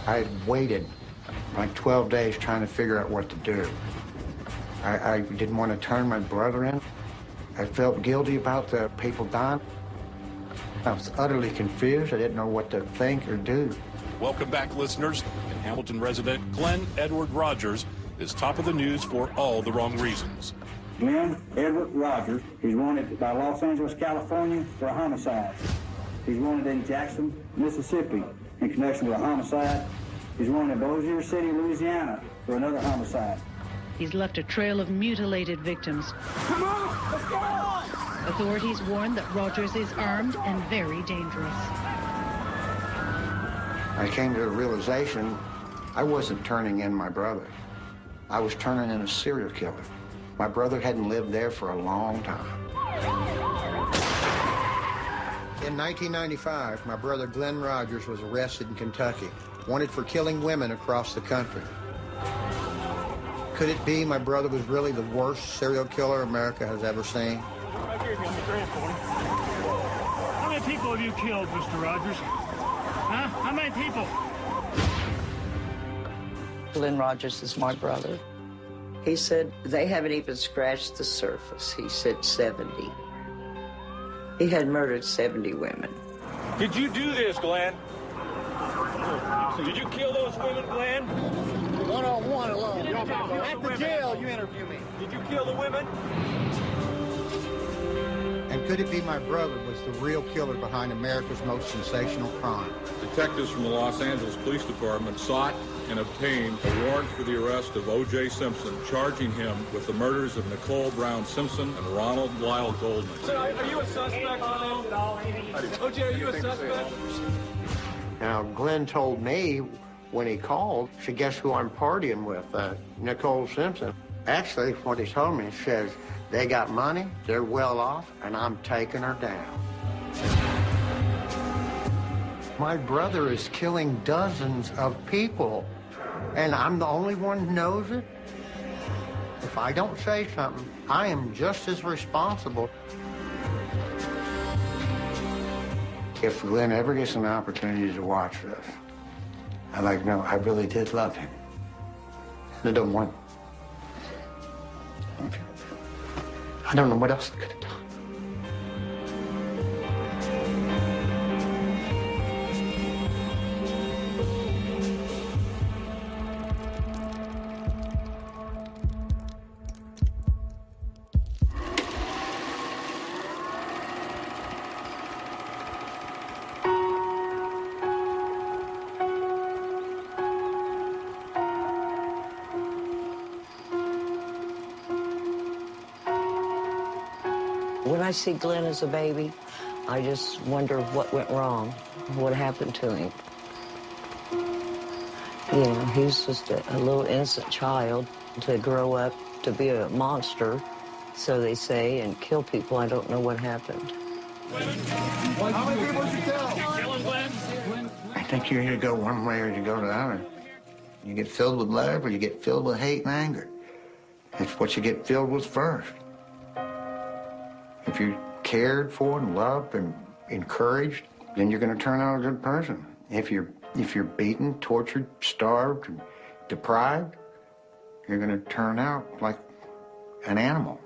I had waited like 12 days trying to figure out what to do. I didn't want to turn my brother in. I felt guilty about the people dying. I was utterly confused. I didn't know what to think or do. Welcome back, listeners. And Hamilton resident Glenn Edward Rogers is top of the news for all the wrong reasons. Glenn Edward Rogers, he's wanted by Los Angeles, California for a homicide. He's wanted in Jackson, Mississippi in connection with a homicide. He's wanted in Bossier City, Louisiana for another homicide. He's left a trail of mutilated victims. Come on, let's go! Authorities warn that Rogers is armed and very dangerous. I came to the realization I wasn't turning in my brother. I was turning in a serial killer. My brother hadn't lived there for a long time. In 1995, my brother Glenn Rogers was arrested in Kentucky, wanted for killing women across the country. Could it be my brother was really the worst serial killer America has ever seen? How many people have you killed, Mr. Rogers? Huh? How many people? Glenn Rogers is my brother. He said they haven't even scratched the surface. He said 70. He had murdered 70 women. Did you do this, Glenn? Did you kill those women, Glenn? One-on-one alone. At the jail, you interview me. Did you kill the women? And could it be my brother was the real killer behind America's most sensational crime? Detectives from the Los Angeles Police Department sought and obtained a warrant for the arrest of O.J. Simpson, charging him with the murders of Nicole Brown Simpson and Ronald Lyle Goldman. So are you a suspect on O.J., are you a suspect? Now, Glenn told me when he called, she guess who I'm partying with, Nicole Simpson. Actually, what he told me, he says, they got money, they're well off, and I'm taking her down. My brother is killing dozens of people, and I'm the only one who knows it. If I don't say something, I am just as responsible. If Glenn ever gets an opportunity to watch this, I'd like to know I really did love him. I don't want... I don't know what else I could have done. When I see Glenn as a baby, I just wonder what went wrong, what happened to him. You know, he's just a little innocent child to grow up to be a monster, so they say, and kill people. I don't know what happened. How many people did you kill? I think you either go one way or you go the other. You get filled with love or you get filled with hate and anger. It's what you get filled with first. If you're cared for and loved and encouraged, then you're going to turn out a good person. If you're beaten, tortured, starved, and deprived, you're going to turn out like an animal.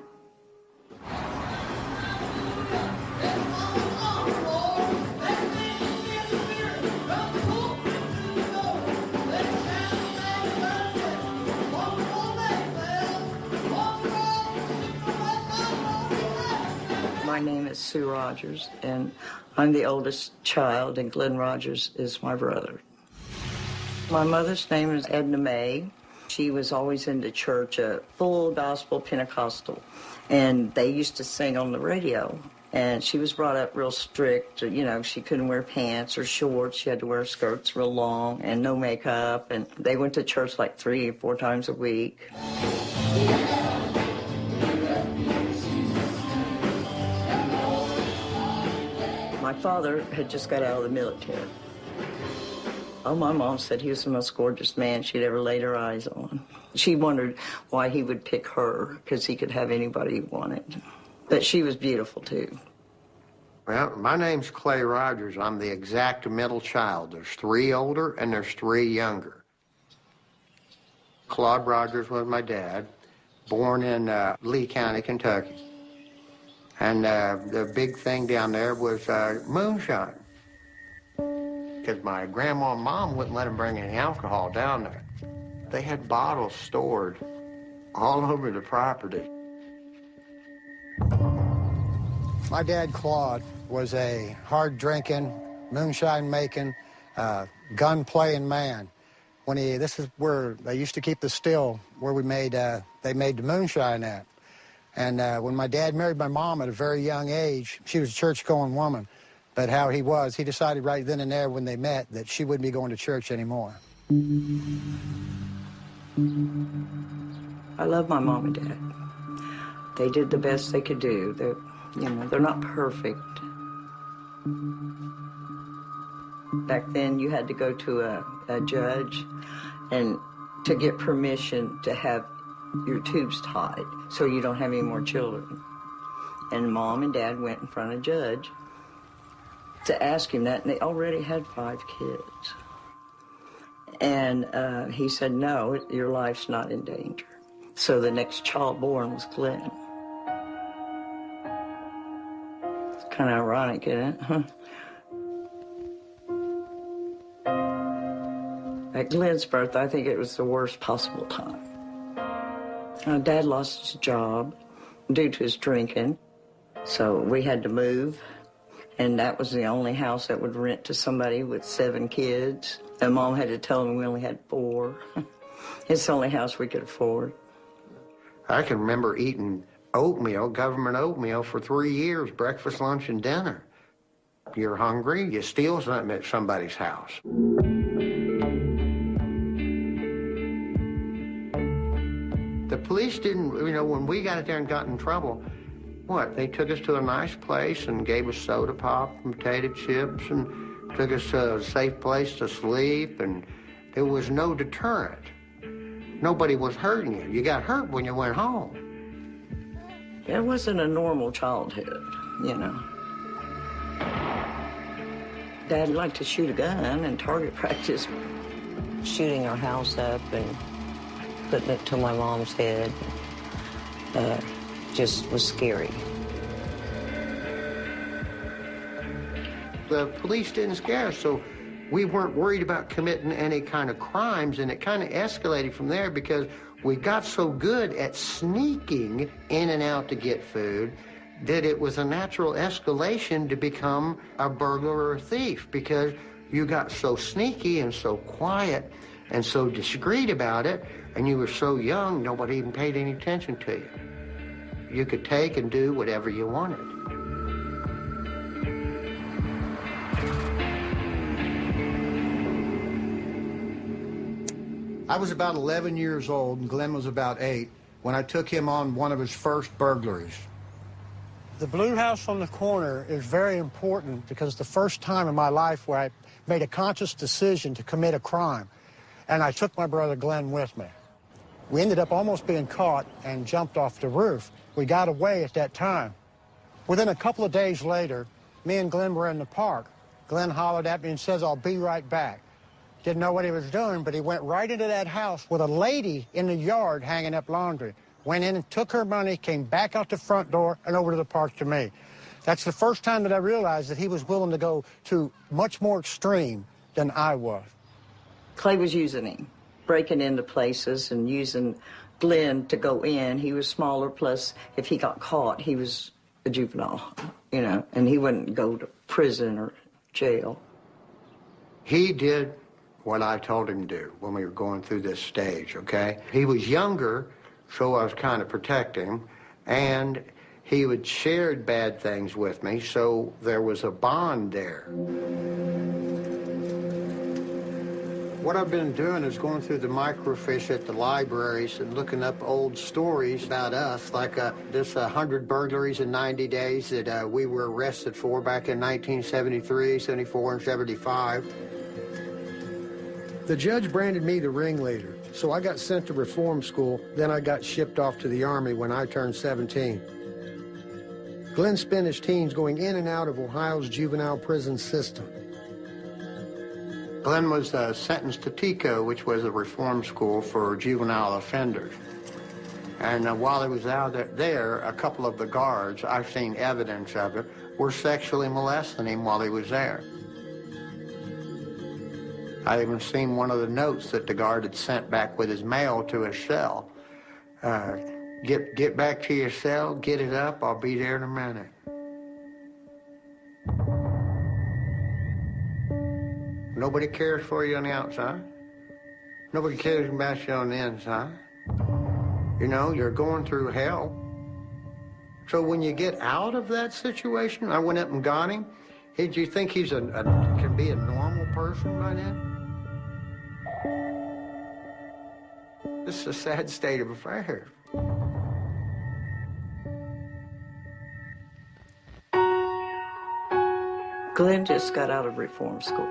My name is Sue Rogers, and I'm the oldest child, and Glenn Rogers is my brother. My mother's name is Edna Mae. She was always into church, a full gospel Pentecostal, and they used to sing on the radio. And she was brought up real strict. You know, she couldn't wear pants or shorts. She had to wear skirts real long and no makeup. And they went to church like 3 or 4 times a week. My father had just got out of the military. Oh, my mom said he was the most gorgeous man she'd ever laid her eyes on. She wondered why he would pick her, because he could have anybody he wanted. But she was beautiful, too. Well, my name's Clay Rogers. I'm the exact middle child. There's 3 older and there's 3 younger. Claude Rogers was my dad, born in Lee County, Kentucky. And the big thing down there was moonshine. Because my grandma and mom wouldn't let them bring any alcohol down there. They had bottles stored all over the property. My dad, Claude, was a hard-drinking, moonshine-making, gun-playing man. This is where they used to keep the still where they made the moonshine at. And when my dad married my mom at a very young age, she was a church-going woman. But how he decided right then and there when they met that she wouldn't be going to church anymore. I love my mom and dad. They did the best they could do. They're not perfect. Back then, you had to go to a judge and to get permission to have your tubes tied so you don't have any more children. And Mom and Dad went in front of a judge to ask him that, and they already had 5 kids. And he said, no, your life's not in danger. So the next child born was Glenn. It's kind of ironic, isn't it? At Glenn's birth, I think it was the worst possible time. Dad lost his job due to his drinking, so we had to move, and that was the only house that would rent to somebody with 7 kids. And Mom had to tell him we only had 4. It's the only house we could afford. I can remember eating oatmeal, government oatmeal, for 3 years, breakfast, lunch, and dinner. You're hungry, you steal something at somebody's house. The police didn't, when we got out there and got in trouble, they took us to a nice place and gave us soda pop and potato chips and took us to a safe place to sleep, and there was no deterrent. Nobody was hurting you. You got hurt when you went home. It wasn't a normal childhood, Dad liked to shoot a gun and target practice. Shooting our house up and putting it to my mom's head just was scary. The police didn't scare us, so we weren't worried about committing any kind of crimes, and it kind of escalated from there because we got so good at sneaking in and out to get food that it was a natural escalation to become a burglar or a thief because you got so sneaky and so quiet and so discreet about it, and you were so young, nobody even paid any attention to you. You could take and do whatever you wanted. I was about 11 years old, and Glenn was about 8, when I took him on one of his first burglaries. The blue house on the corner is very important because it's the first time in my life where I made a conscious decision to commit a crime, and I took my brother Glenn with me. We ended up almost being caught and jumped off the roof. We got away at that time. Within a couple of days later, me and Glenn were in the park. Glenn hollered at me and says, "I'll be right back." Didn't know what he was doing, but he went right into that house with a lady in the yard hanging up laundry. Went in and took her money, came back out the front door and over to the park to me. That's the first time that I realized that he was willing to go to much more extreme than I was. Clay was using him, breaking into places and using Glenn to go in. He was smaller, plus if he got caught, he was a juvenile, and he wouldn't go to prison or jail. He did what I told him to do when we were going through this stage, okay? He was younger, so I was kind of protecting him, and he would share bad things with me, so there was a bond there. What I've been doing is going through the microfiche at the libraries and looking up old stories about us, like this 100 burglaries in 90 days that we were arrested for back in 1973, 74, and 75. The judge branded me the ringleader, so I got sent to reform school. Then I got shipped off to the Army when I turned 17. Glenn spent his teens going in and out of Ohio's juvenile prison system. Glenn was sentenced to TICO, which was a reform school for juvenile offenders. And while he was out there, a couple of the guards, I've seen evidence of it, were sexually molesting him while he was there. I even seen one of the notes that the guard had sent back with his mail to his cell. Get back to your cell, get it up, I'll be there in a minute. Nobody cares for you on the outside. Nobody cares about you on the inside. You know, you're going through hell. So when you get out of that situation, I went up and got him. Hey, do you think he's can be a normal person by then? This is a sad state of affairs. Glenn just got out of reform school,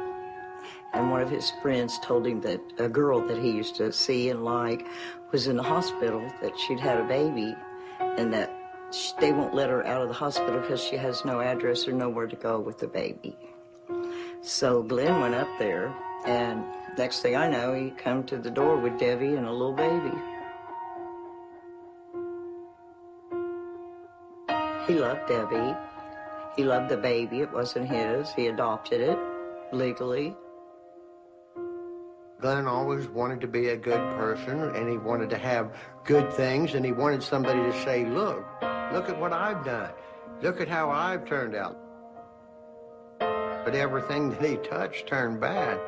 and one of his friends told him that a girl that he used to see and like was in the hospital, that she'd had a baby, and that they won't let her out of the hospital because she has no address or nowhere to go with the baby. So Glenn went up there, and next thing I know, he come to the door with Debbie and a little baby. He loved Debbie. He loved the baby. It wasn't his. He adopted it legally. Glenn always wanted to be a good person, and he wanted to have good things, and he wanted somebody to say, look at what I've done. Look at how I've turned out. But everything that he touched turned bad.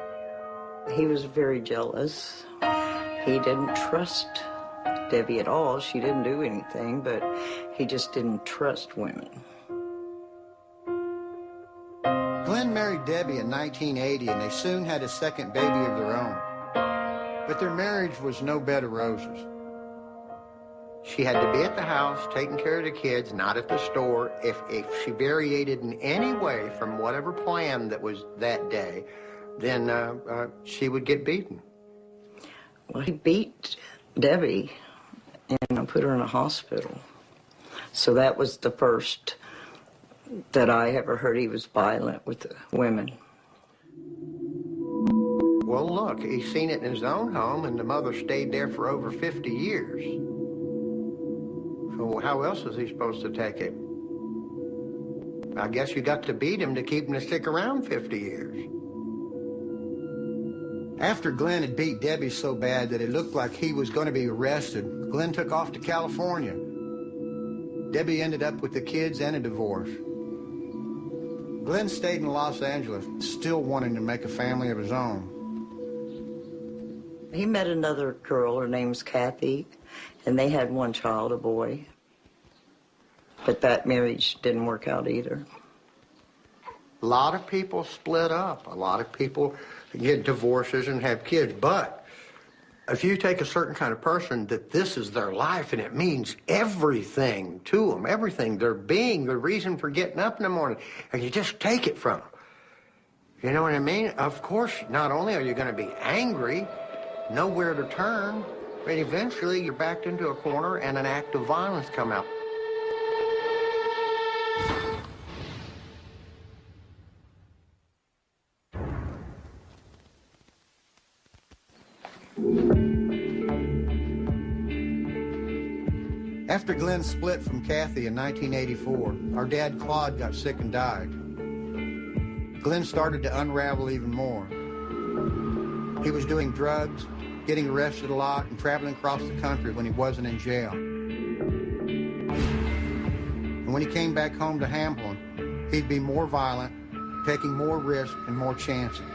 He was very jealous. He didn't trust Debbie at all. She didn't do anything, but he just didn't trust women. Glenn married Debbie in 1980, and they soon had a second baby of their own. But their marriage was no bed of roses. She had to be at the house, taking care of the kids, not at the store. If she variated in any way from whatever plan that was that day, then she would get beaten. Well, he beat Debbie and put her in a hospital. So that was the first that I ever heard he was violent with the women. Well, look, he's seen it in his own home, and the mother stayed there for over 50 years. So how else is he supposed to take it? I guess you got to beat him to keep him to stick around 50 years. After Glenn had beat Debbie so bad that it looked like he was going to be arrested, Glenn took off to California. Debbie ended up with the kids and a divorce. Glenn stayed in Los Angeles, still wanting to make a family of his own. He met another girl, her name's Kathy, and they had one child, a boy. But that marriage didn't work out either. A lot of people split up. A lot of people get divorces and have kids. But if you take a certain kind of person that this is their life and it means everything to them, everything, their being, their reason for getting up in the morning, and you just take it from them. You know what I mean? Of course, not only are you going to be angry, nowhere to turn, but eventually you're backed into a corner and an act of violence come out. After Glenn split from Kathy in 1984, our dad Claude got sick and died. Glenn started to unravel even more. He was doing drugs, getting arrested a lot, and traveling across the country when he wasn't in jail. And when he came back home to Hamlin, he'd be more violent, taking more risks and more chances.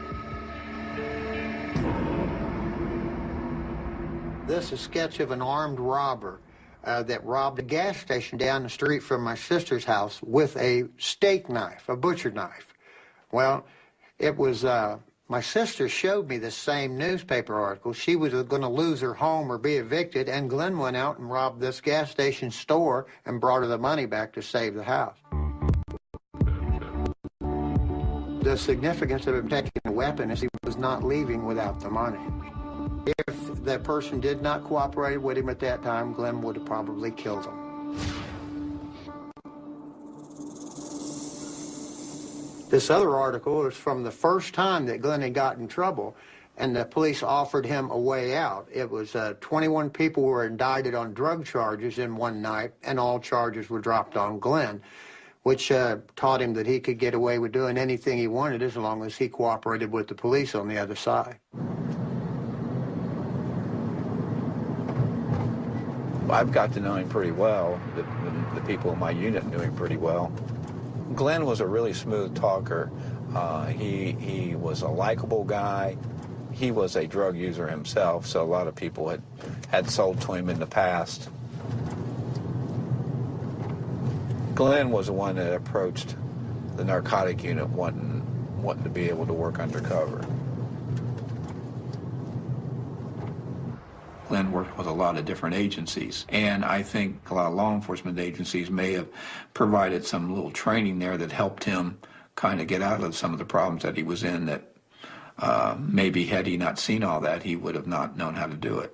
This is a sketch of an armed robber that robbed a gas station down the street from my sister's house with a steak knife, a butcher knife. Well, it was, my sister showed me the same newspaper article. She was going to lose her home or be evicted, and Glenn went out and robbed this gas station store and brought her the money back to save the house. The significance of him taking a weapon is he was not leaving without the money. If that person did not cooperate with him at that time, Glenn would have probably killed him. This other article is from the first time that Glenn had got in trouble, and the police offered him a way out. It was 21 people were indicted on drug charges in one night, and all charges were dropped on Glenn, which taught him that he could get away with doing anything he wanted as long as he cooperated with the police on the other side. I've got to know him pretty well. The people in my unit knew him pretty well. Glenn was a really smooth talker. He was a likable guy. He was a drug user himself, so a lot of people had sold to him in the past. Glenn was the one that approached the narcotic unit wanting to be able to work undercover. Glenn worked with a lot of different agencies, and I think a lot of law enforcement agencies may have provided some little training there that helped him kind of get out of some of the problems that he was in that maybe had he not seen all that, he would have not known how to do it.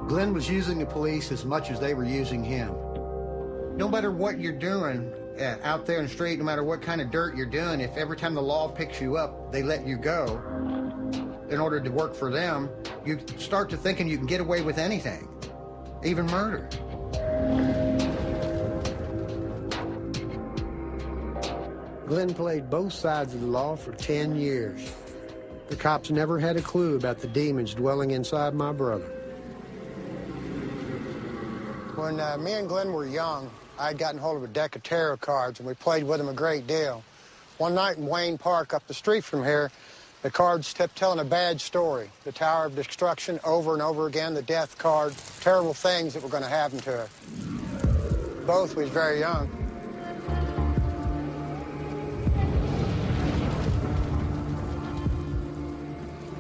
Glenn was using the police as much as they were using him. No matter what you're doing out there in the street, no matter what kind of dirt you're doing, if every time the law picks you up, they let you go in order to work for them, you start to thinking you can get away with anything, even murder. Glenn played both sides of the law for 10 years. The cops never had a clue about the demons dwelling inside my brother. When me and Glenn were young, I'd gotten hold of a deck of tarot cards, and we played with them a great deal. One night in Wayne Park up the street from here, the cards kept telling a bad story. The Tower of Destruction over and over again, the death card, terrible things that were going to happen to her. Both was very young.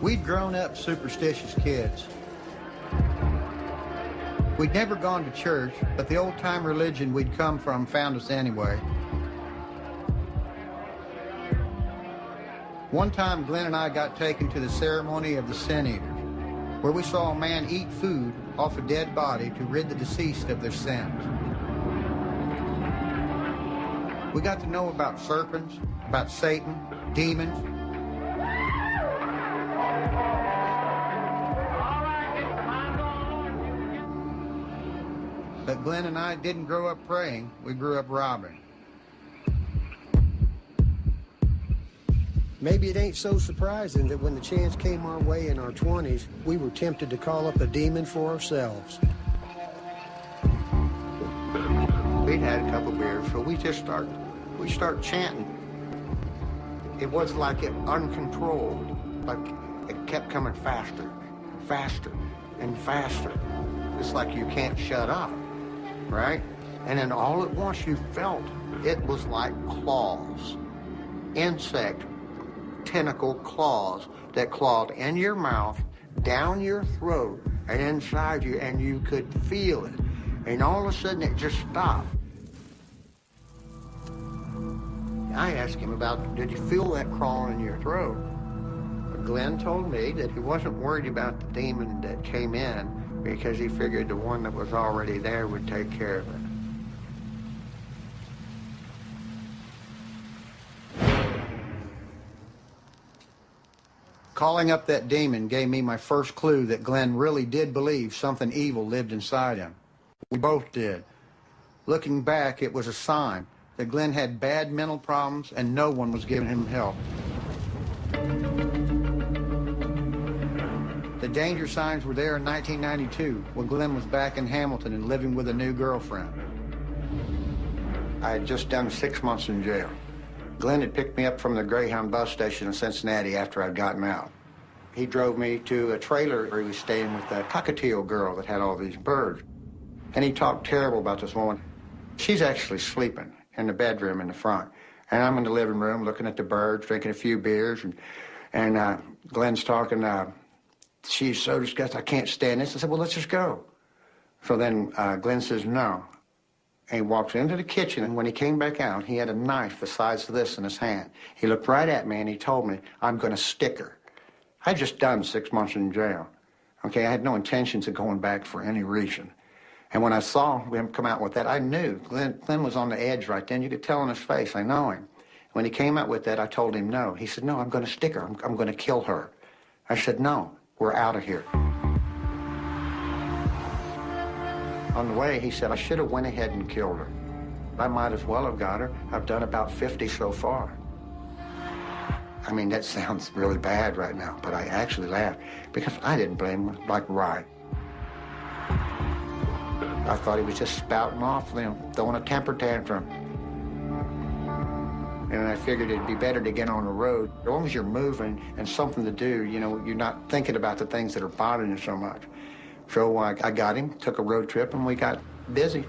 We'd grown up superstitious kids. We'd never gone to church, but the old-time religion we'd come from found us anyway. One time, Glenn and I got taken to the ceremony of the Sin Eaters, where we saw a man eat food off a dead body to rid the deceased of their sins. We got to know about serpents, about Satan, demons. But Glenn and I didn't grow up praying, we grew up robbing. Maybe it ain't so surprising that when the chance came our way in our 20s, we were tempted to call up a demon for ourselves. We'd had a couple beers, so we start chanting. It was like it uncontrolled, like it kept coming faster, faster, and faster. It's like you can't shut up, right? And then all at once you felt it was like claws, insect tentacle claws that clawed in your mouth, down your throat, and inside you, and you could feel it. And all of a sudden it just stopped. I asked him about, did you feel that crawling in your throat? Glenn told me that he wasn't worried about the demon that came in because he figured the one that was already there would take care of it. Calling up that demon gave me my first clue that Glenn really did believe something evil lived inside him. We both did. Looking back, it was a sign that Glenn had bad mental problems and no one was giving him help. The danger signs were there in 1992 when Glenn was back in Hamilton and living with a new girlfriend. I had just done 6 months in jail. Glenn had picked me up from the Greyhound bus station in Cincinnati after I'd gotten out. He drove me to a trailer where he was staying with a cockatiel girl that had all these birds. And he talked terrible about this woman. She's actually sleeping in the bedroom in the front. And I'm in the living room looking at the birds, drinking a few beers. And Glenn's talking, she's so disgusted, I can't stand this. I said, well, let's just go. So then Glenn says, no. And he walks into the kitchen, and when he came back out, he had a knife the size of this in his hand. He looked right at me, and he told me, I'm going to stick her. I'd just done 6 months in jail. Okay, I had no intentions of going back for any reason. And when I saw him come out with that, I knew Glenn was on the edge right then. You could tell on his face, I know him. When he came out with that, I told him no. He said, no, I'm going to stick her. I'm going to kill her. I said, no, we're out of here. On the way, he said, I should have went ahead and killed her. I might as well have got her. I've done about 50 so far. I mean, that sounds really bad right now, but I actually laughed because I didn't blame him like right. I thought he was just spouting off, throwing a temper tantrum. And I figured it'd be better to get on the road. As long as you're moving and something to do, you know, you're not thinking about the things that are bothering you so much. So I got him, took a road trip, and we got busy.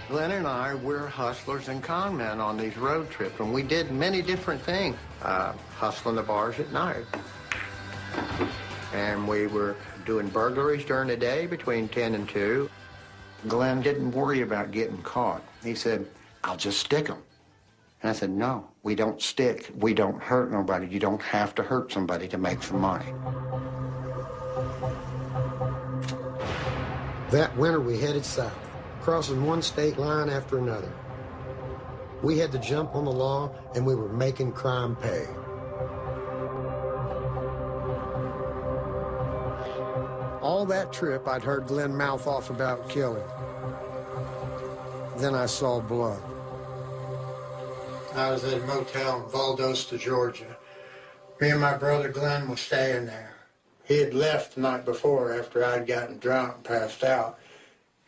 Glenn and I, we're hustlers and con men on these road trips, and we did many different things. Hustling the bars at night. And we were doing burglaries during the day between 10 and 2. Glenn didn't worry about getting caught. He said, I'll just stick them. And I said, no, we don't stick. We don't hurt nobody. You don't have to hurt somebody to make some money. That winter, we headed south, crossing one state line after another. We had to jump on the law, and we were making crime pay. All that trip, I'd heard Glenn mouth off about killing. Then I saw blood. I was at a motel in Valdosta, Georgia. Me and my brother Glenn was staying there. He had left the night before after I'd gotten drunk and passed out.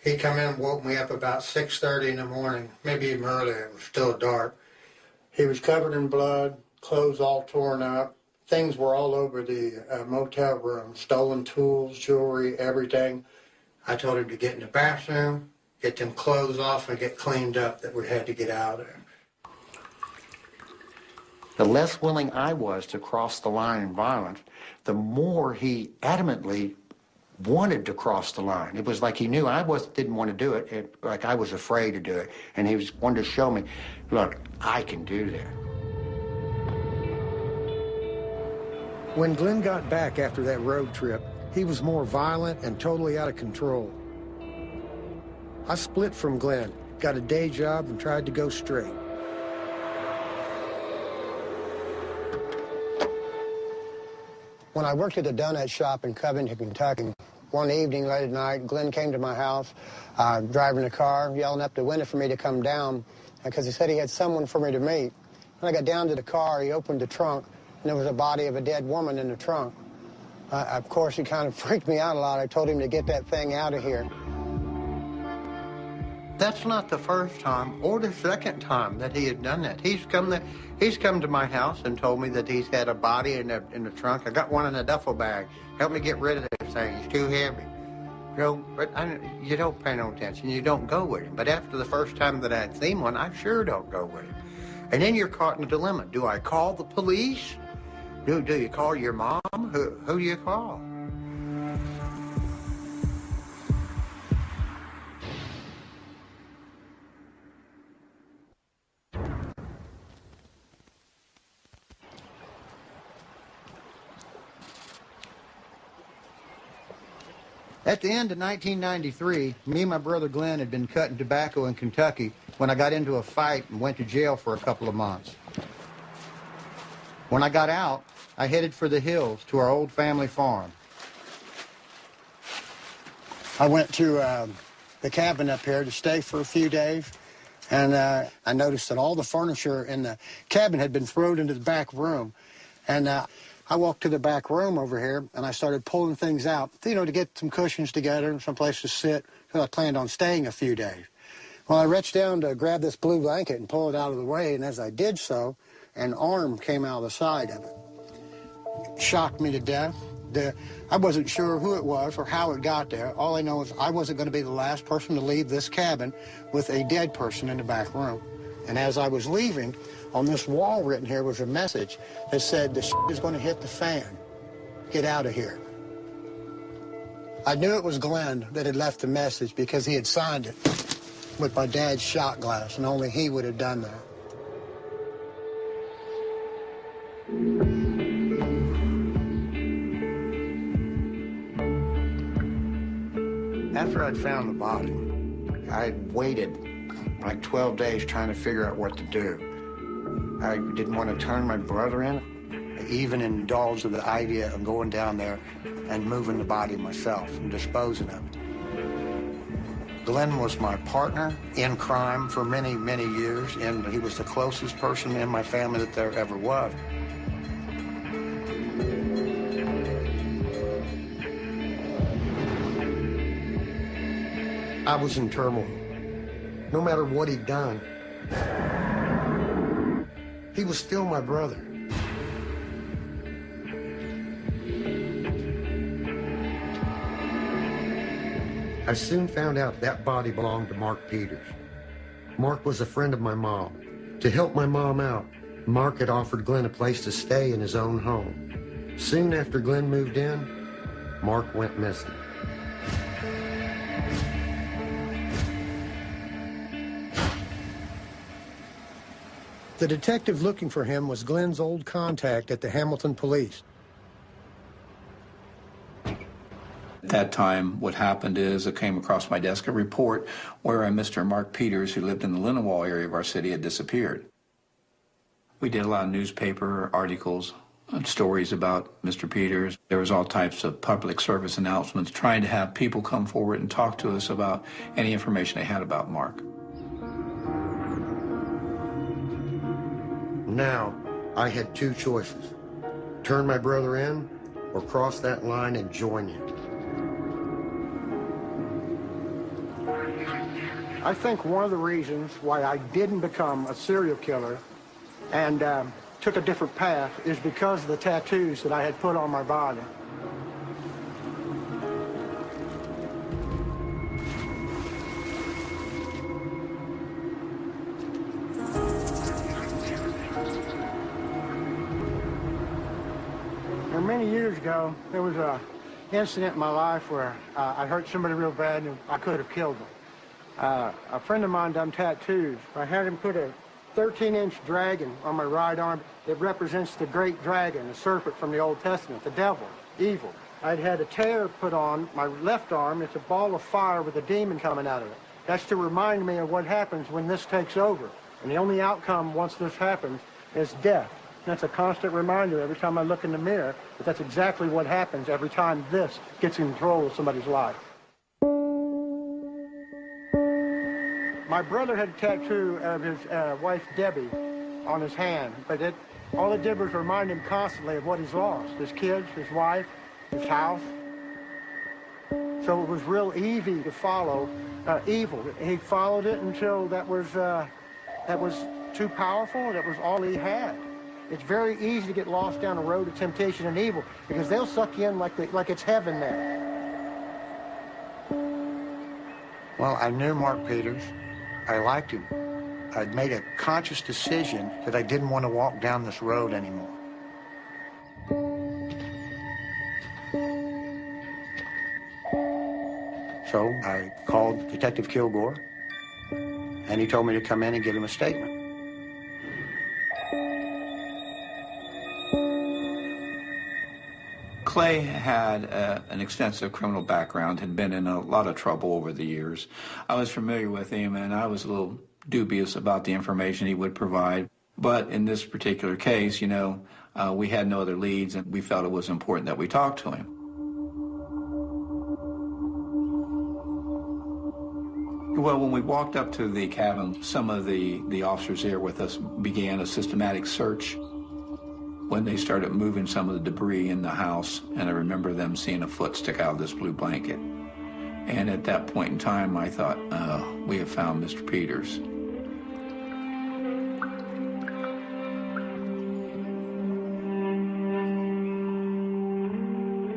He come in and woke me up about 6:30 in the morning, maybe even earlier. It was still dark. He was covered in blood, clothes all torn up. Things were all over the motel room, stolen tools, jewelry, everything. I told him to get in the bathroom, get them clothes off, and get cleaned up, that we had to get out of there. The less willing I was to cross the line in violence, the more he adamantly wanted to cross the line. It was like he knew I didn't want to do it, like I was afraid to do it. And he wanted to show me, look, I can do that. When Glenn got back after that road trip, he was more violent and totally out of control. I split from Glenn, got a day job, and tried to go straight. When I worked at a donut shop in Covington, Kentucky, one evening late at night, Glenn came to my house, driving the car, yelling up the window for me to come down, because he said he had someone for me to meet. When I got down to the car, he opened the trunk, and there was a body of a dead woman in the trunk. Of course, he kind of freaked me out a lot. I told him to get that thing out of here. That's not the first time or the second time that he had done that. He's come to my house and told me that he's had a body in the trunk. I got one in a duffel bag. Help me get rid of this thing. It's too heavy. You don't pay no attention. You don't go with him. But after the first time that I'd seen one, I sure don't go with him. And then you're caught in a dilemma. Do I call the police? Do you call your mom? Who do you call? At the end of 1993, me and my brother Glenn had been cutting tobacco in Kentucky when I got into a fight and went to jail for a couple of months. When I got out, I headed for the hills to our old family farm. I went to the cabin up here to stay for a few days, and I noticed that all the furniture in the cabin had been thrown into the back room. And I walked to the back room over here, and I started pulling things out, to get some cushions together and some place to sit, because I planned on staying a few days. Well, I reached down to grab this blue blanket and pull it out of the way, and as I did so, an arm came out of the side of it. It shocked me to death. I wasn't sure who it was or how it got there. All I know is I wasn't going to be the last person to leave this cabin with a dead person in the back room. And as I was leaving, on this wall written here was a message that said, "The shit is going to hit the fan. Get out of here." I knew it was Glenn that had left the message because he had signed it with my dad's shot glass, and only he would have done that. After I'd found the body, I'd waited like 12 days trying to figure out what to do. I didn't want to turn my brother in. I even indulged in the idea of going down there and moving the body myself and disposing of it. Glenn was my partner in crime for many, many years, and he was the closest person in my family that there ever was. I was in turmoil. No matter what he'd done, he was still my brother. I soon found out that body belonged to Mark Peters. Mark was a friend of my mom. To help my mom out, Mark had offered Glenn a place to stay in his own home. Soon after Glenn moved in, Mark went missing. The detective looking for him was Glenn's old contact at the Hamilton Police. At that time, what happened is it came across my desk a report where a Mr. Mark Peters, who lived in the Lindenwold area of our city, had disappeared. We did a lot of newspaper articles and stories about Mr. Peters. There was all types of public service announcements trying to have people come forward and talk to us about any information they had about Mark. Now, I had two choices. Turn my brother in or cross that line and join you. I think one of the reasons why I didn't become a serial killer and took a different path is because of the tattoos that I had put on my body. Many years ago, there was an incident in my life where I hurt somebody real bad and I could have killed them. A friend of mine done tattoos. I had him put a 13-inch dragon on my right arm. It represents the great dragon, the serpent from the Old Testament, the devil, evil. I'd had a tear put on my left arm. It's a ball of fire with a demon coming out of it. That's to remind me of what happens when this takes over. And the only outcome once this happens is death. That's a constant reminder every time I look in the mirror that that's exactly what happens every time this gets in control of somebody's life. My brother had a tattoo of his wife, Debbie, on his hand, but all it did was remind him constantly of what he's lost, his kids, his wife, his house. So it was real easy to follow evil. He followed it until that was too powerful, that was all he had. It's very easy to get lost down a road of temptation and evil because they'll suck you in like it's heaven there. Well, I knew Mark Peters. I liked him. I'd made a conscious decision that I didn't want to walk down this road anymore. So I called Detective Kilgore, and he told me to come in and give him a statement. Clay had an extensive criminal background, had been in a lot of trouble over the years. I was familiar with him, and I was a little dubious about the information he would provide. But in this particular case, you know, we had no other leads, and we felt it was important that we talk to him. Well, when we walked up to the cabin, some of the officers there with us began a systematic search when they started moving some of the debris in the house, and I remember them seeing a foot stick out of this blue blanket. And at that point in time, I thought, we have found Mr. Peters.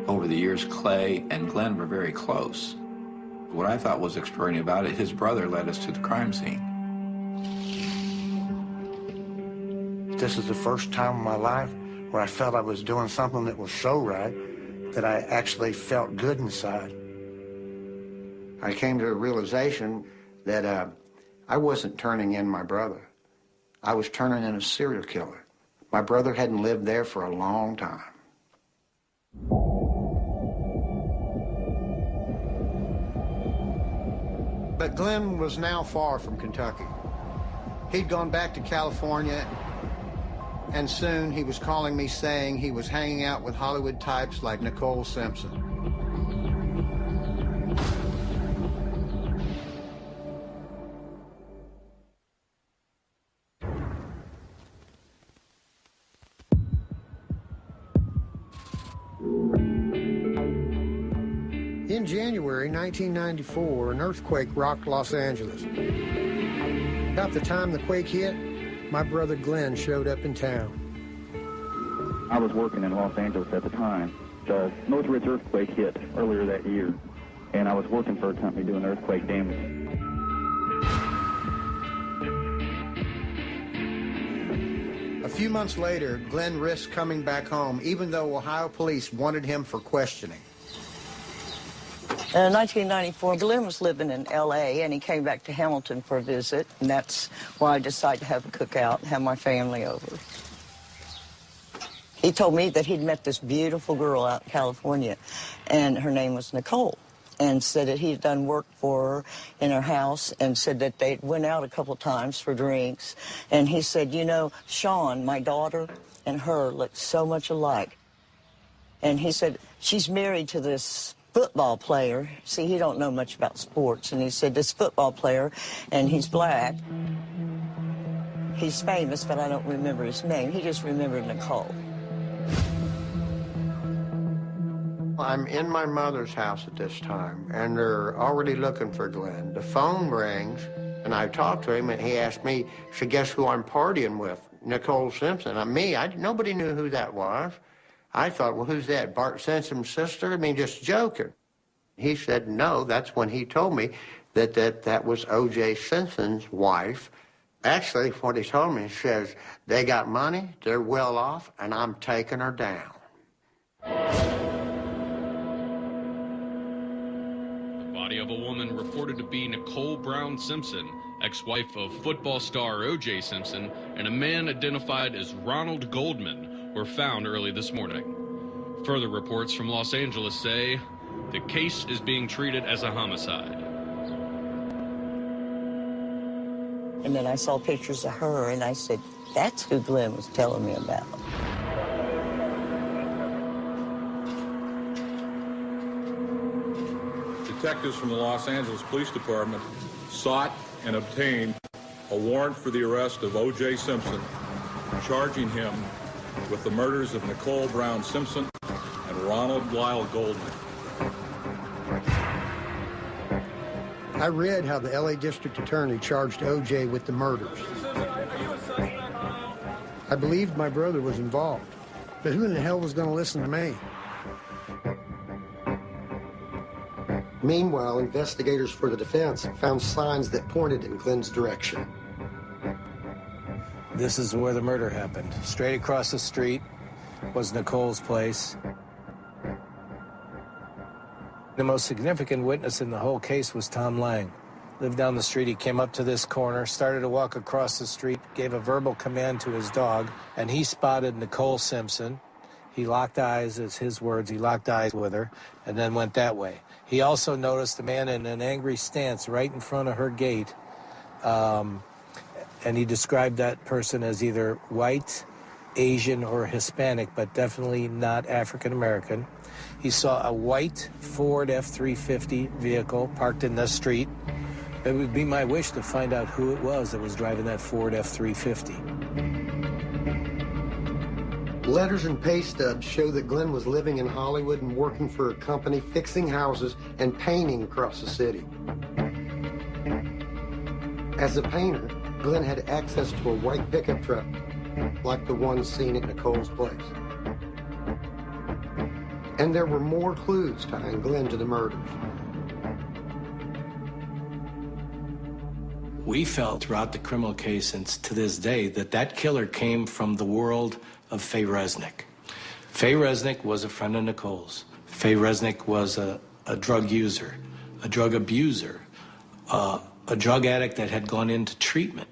Over the years, Clay and Glenn were very close. What I thought was extraordinary about it, his brother led us to the crime scene. This is the first time in my life where I felt I was doing something that was so right that I actually felt good inside. I came to a realization that I wasn't turning in my brother. I was turning in a serial killer. My brother hadn't lived there for a long time. But Glenn was now far from Kentucky. He'd gone back to California, and soon he was calling me saying he was hanging out with Hollywood types like Nicole Simpson. In January 1994, an earthquake rocked Los Angeles. About the time the quake hit, my brother Glenn showed up in town. I was working in Los Angeles at the time. The Northridge earthquake hit earlier that year, and I was working for a company doing earthquake damage. A few months later, Glenn risked coming back home, even though Ohio police wanted him for questioning. In 1994, Glenn was living in L.A., and he came back to Hamilton for a visit, and that's why I decided to have a cookout and have my family over. He told me that he'd met this beautiful girl out in California, and her name was Nicole, and said that he'd done work for her in her house, and said that they went out a couple times for drinks. And he said, you know, Sean, my daughter, and her look so much alike. And he said, she's married to this football player. See, he don't know much about sports. And he said, this football player, and he's black. He's famous, but I don't remember his name. He just remembered Nicole. I'm in my mother's house at this time, and they're already looking for Glenn. The phone rings, and I talked to him, and he asked me, so guess who I'm partying with? Nicole Simpson. Nobody knew who that was. I thought, well, who's that, Bart Simpson's sister? I mean, just joking. He said, no, that's when he told me that was O.J. Simpson's wife. Actually, what he told me, he says, they got money, they're well off, and I'm taking her down. The body of a woman reported to be Nicole Brown Simpson, ex-wife of football star O.J. Simpson, and a man identified as Ronald Goldman, were found early this morning. Further reports from Los Angeles say the case is being treated as a homicide. And then I saw pictures of her, and I said, that's who Glenn was telling me about. Detectives from the Los Angeles Police Department sought and obtained a warrant for the arrest of O.J. Simpson, charging him with the murders of Nicole Brown Simpson and Ronald Lyle Goldman. I read how the L.A. District Attorney charged O.J. with the murders. I believed my brother was involved, but who in the hell was going to listen to me? Meanwhile, investigators for the defense found signs that pointed in Glenn's direction. This is where the murder happened. Straight across the street was Nicole's place. The most significant witness in the whole case was Tom Lang. Lived down the street. He came up to this corner, started to walk across the street, gave a verbal command to his dog, and he spotted Nicole Simpson. He locked eyes, as his words, he locked eyes with her, and then went that way. He also noticed a man in an angry stance right in front of her gate, and he described that person as either white, Asian, or Hispanic, but definitely not African-American. He saw a white Ford F-350 vehicle parked in the street. It would be my wish to find out who it was that was driving that Ford F-350. Letters and pay stubs show that Glenn was living in Hollywood and working for a company fixing houses and painting across the city. As a painter, Glenn had access to a white pickup truck, like the one seen at Nicole's place. And there were more clues tying Glenn to the murders. We felt throughout the criminal case and to this day that killer came from the world of Faye Resnick. Faye Resnick was a friend of Nicole's. Faye Resnick was a drug user. a drug abuser, a drug addict that had gone into treatment.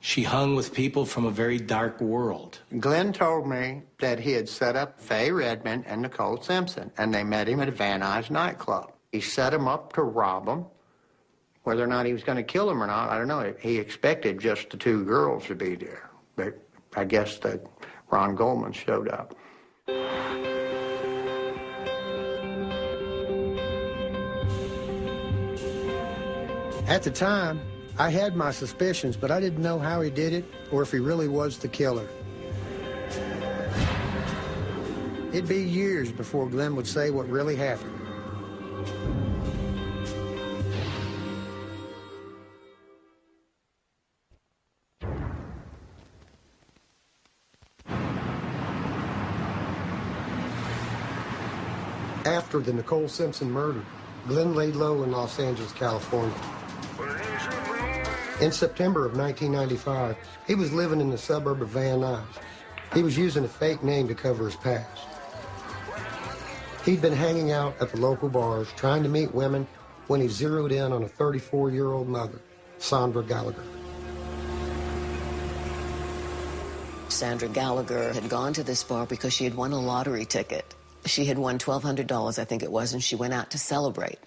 She hung with people from a very dark world. Glenn told me that he had set up Faye Redmond and Nicole Simpson, and they met him at a Van Nuys nightclub. He set them up to rob them. Whether or not he was going to kill them or not, I don't know. He expected just the two girls to be there. But I guess that Ron Goldman showed up. At the time, I had my suspicions, but I didn't know how he did it or if he really was the killer. It'd be years before Glenn would say what really happened. After the Nicole Simpson murder, Glenn laid low in Los Angeles, California. In September of 1995, he was living in the suburb of Van Nuys. He was using a fake name to cover his past. He'd been hanging out at the local bars trying to meet women when he zeroed in on a 34-year-old mother, Sandra Gallagher. Sandra Gallagher had gone to this bar because she had won a lottery ticket. She had won $1,200, I think it was, and she went out to celebrate.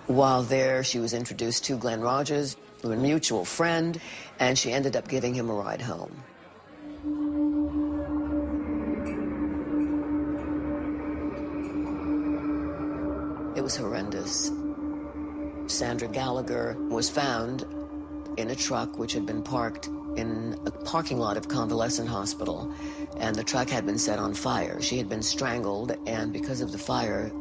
While there, she was introduced to Glenn Rogers, a mutual friend, and she ended up giving him a ride home. It was horrendous. Sandra Gallagher was found in a truck which had been parked in a parking lot of Convalescent Hospital, and the truck had been set on fire. She had been strangled, and because of the fire,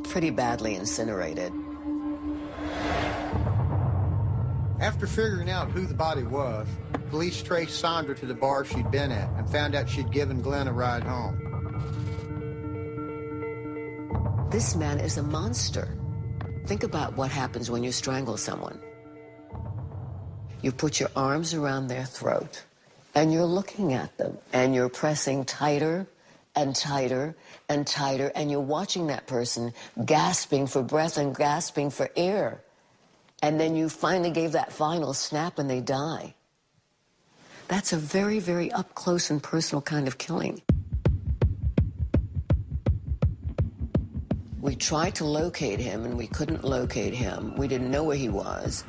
pretty badly incinerated. After figuring out who the body was, police traced Sandra to the bar she'd been at and found out she'd given Glenn a ride home. This man is a monster. Think about what happens when you strangle someone. You put your arms around their throat, and you're looking at them, and you're pressing tighter and tighter and tighter, and you're watching that person gasping for breath and gasping for air. And then you finally gave that final snap and they die. That's a very, very up close and personal kind of killing. We tried to locate him and we couldn't locate him. We didn't know where he was.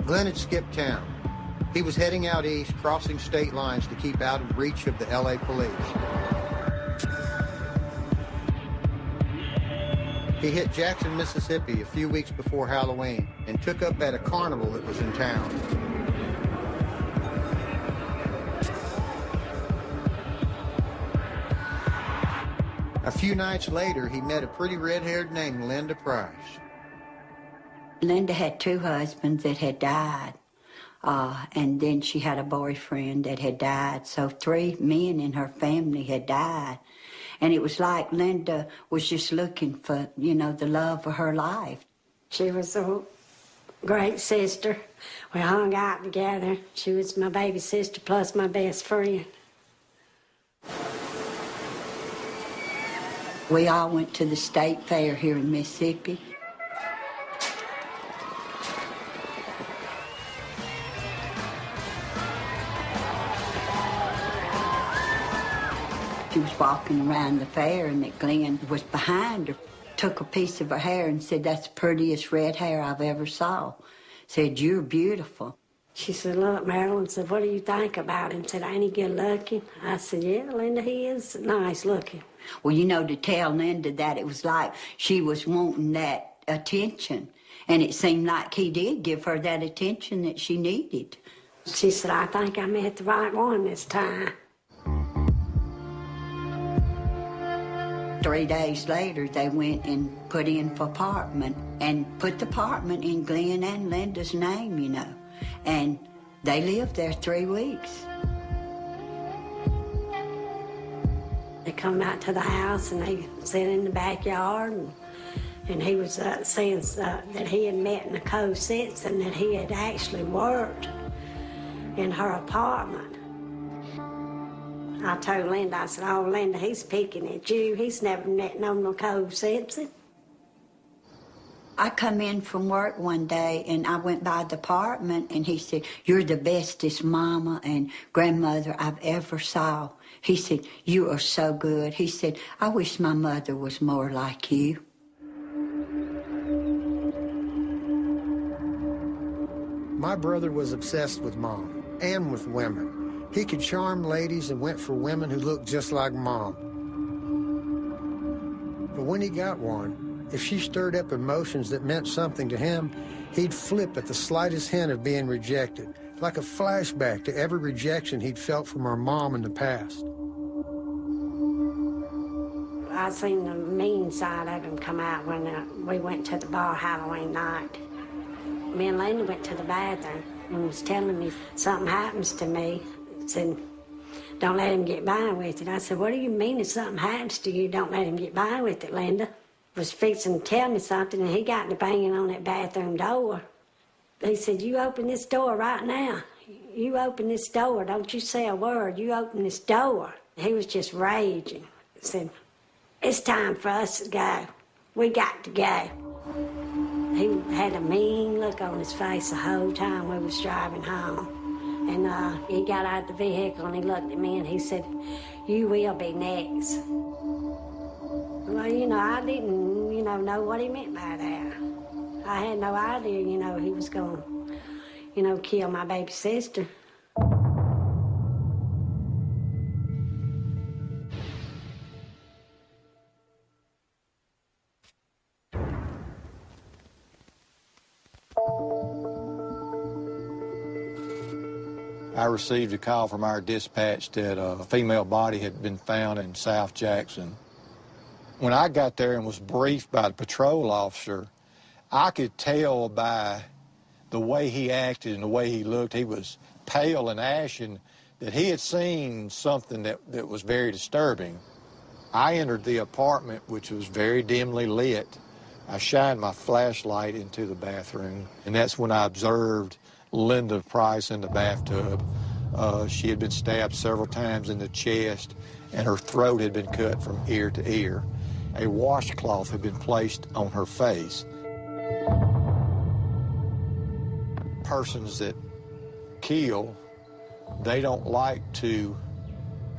Glenn had skipped town. He was heading out east, crossing state lines to keep out of reach of the LA police. He hit Jackson, Mississippi a few weeks before Halloween and took up at a carnival that was in town. A few nights later, he met a pretty red-haired named Linda Price. Linda had two husbands that had died, and then she had a boyfriend that had died. So 3 men in her family had died. And it was like Linda was just looking for, you know, the love of her life. She was a great sister. We hung out together. She was my baby sister plus my best friend. We all went to the state fair here in Mississippi. She was walking around the fair and that Glenn was behind her, took a piece of her hair and said, "That's the prettiest red hair I've ever saw." Said, "You're beautiful." She said, "Look, Marilyn," said, "what do you think about him?" Said, "Ain't he good looking?" I said, "Yeah, Linda, he is nice looking." Well, you know, to tell Linda that, it was like she was wanting that attention. And it seemed like he did give her that attention that she needed. She said, "I think I met the right one this time." 3 days later, they went and put in for apartment and put the apartment in Glenn and Linda's name, you know. And they lived there 3 weeks. They come out to the house and they sit in the backyard and he was saying that he had met Nicole Simpson, that he had actually worked in her apartment. I told Linda, I said, oh, Linda, he's picking at you. He's never met no Nicole Simpson. I come in from work one day, and I went by the apartment, and he said, you're the bestest mama and grandmother I've ever saw. He said, you are so good. He said, I wish my mother was more like you. My brother was obsessed with Mom and with women. He could charm ladies and went for women who looked just like Mom. But when he got one, if she stirred up emotions that meant something to him, he'd flip at the slightest hint of being rejected, like a flashback to every rejection he'd felt from our mom in the past. I seen the mean side of him come out when we went to the bar Halloween night. Me and Linda went to the bathroom and was telling me something happens to me. Said, don't let him get by with it. I said, what do you mean if something happens to you, don't let him get by with it, Linda? Was fixing to tell me something, and he got to banging on that bathroom door. He said, you open this door right now. You open this door. Don't you say a word. You open this door. He was just raging. He said, it's time for us to go. We got to go. He had a mean look on his face the whole time we was driving home. And he got out of the vehicle and he looked at me and he said, you will be next. Well, I didn't, know what he meant by that. I had no idea, he was going to, kill my baby sister. I received a call from our dispatch that a female body had been found in South Jackson. When I got there and was briefed by the patrol officer, I could tell by the way he acted and the way he looked, he was pale and ashen, that he had seen something that was very disturbing. I entered the apartment, which was very dimly lit. I shined my flashlight into the bathroom, and that's when I observed Linda Price in the bathtub. She had been stabbed several times in the chest, and her throat had been cut from ear to ear. A washcloth had been placed on her face. Persons that kill, they don't like to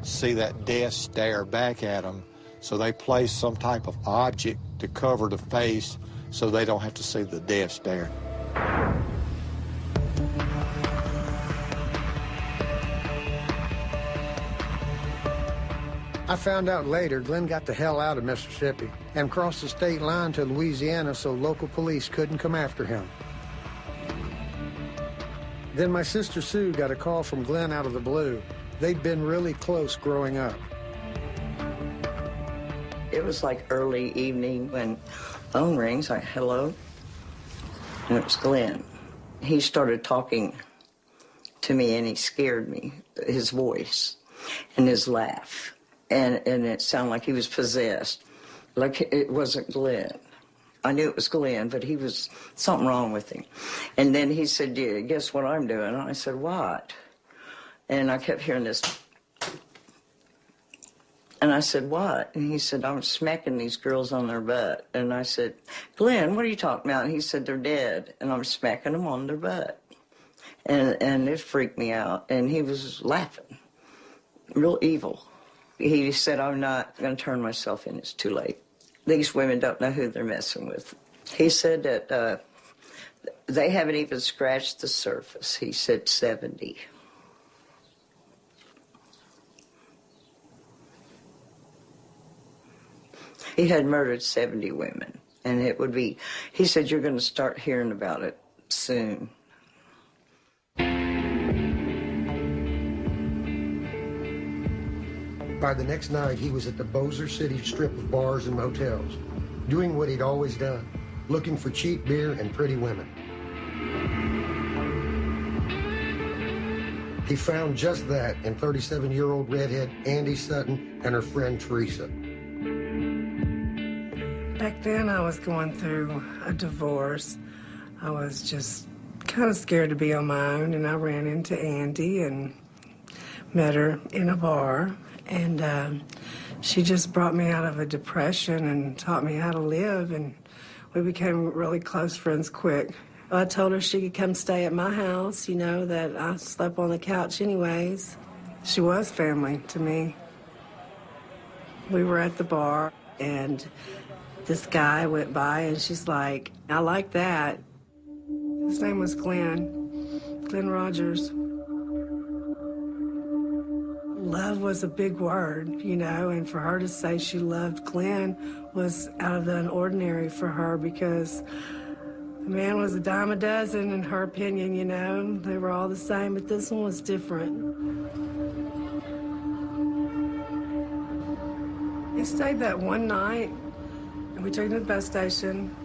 see that death stare back at them, so they place some type of object to cover the face so they don't have to see the death stare. I found out later Glenn got the hell out of Mississippi and crossed the state line to Louisiana so local police couldn't come after him. Then my sister Sue got a call from Glenn out of the blue. They'd been really close growing up. It was like early evening when phone rings, like, hello? And it was Glenn. He started talking to me and he scared me, his voice and his laugh. And it sounded like he was possessed, like it wasn't Glenn. I knew it was Glenn, but he was something wrong with him. And then he said, yeah, guess what I'm doing? And I said, what? And I kept hearing this. And I said, what? And he said, I'm smacking these girls on their butt. And I said, Glenn, what are you talking about? And he said, they're dead, and I'm smacking them on their butt. And it freaked me out. And he was laughing, real evil. He said, I'm not going to turn myself in. It's too late. These women don't know who they're messing with. He said that they haven't even scratched the surface. He said 70. He had murdered 70 women, and it would be, he said, you're going to start hearing about it soon. By the next night, he was at the Bossier City strip of bars and motels, doing what he'd always done, looking for cheap beer and pretty women. He found just that in 37-year-old redhead Andy Sutton and her friend Teresa. Back then, I was going through a divorce. I was just kind of scared to be on my own, and I ran into Andy and met her in a bar, and she just brought me out of a depression and taught me how to live, and we became really close friends quick. I told her she could come stay at my house, you know, that I slept on the couch anyways. She was family to me. We were at the bar, and this guy went by, and she's like, I like that. His name was Glenn Rogers. Love was a big word, you know, and for her to say she loved Glenn was out of the ordinary for her, because the man was a dime a dozen in her opinion, you know. They were all the same, but this one was different. He stayed that one night, and we took him to the bus station,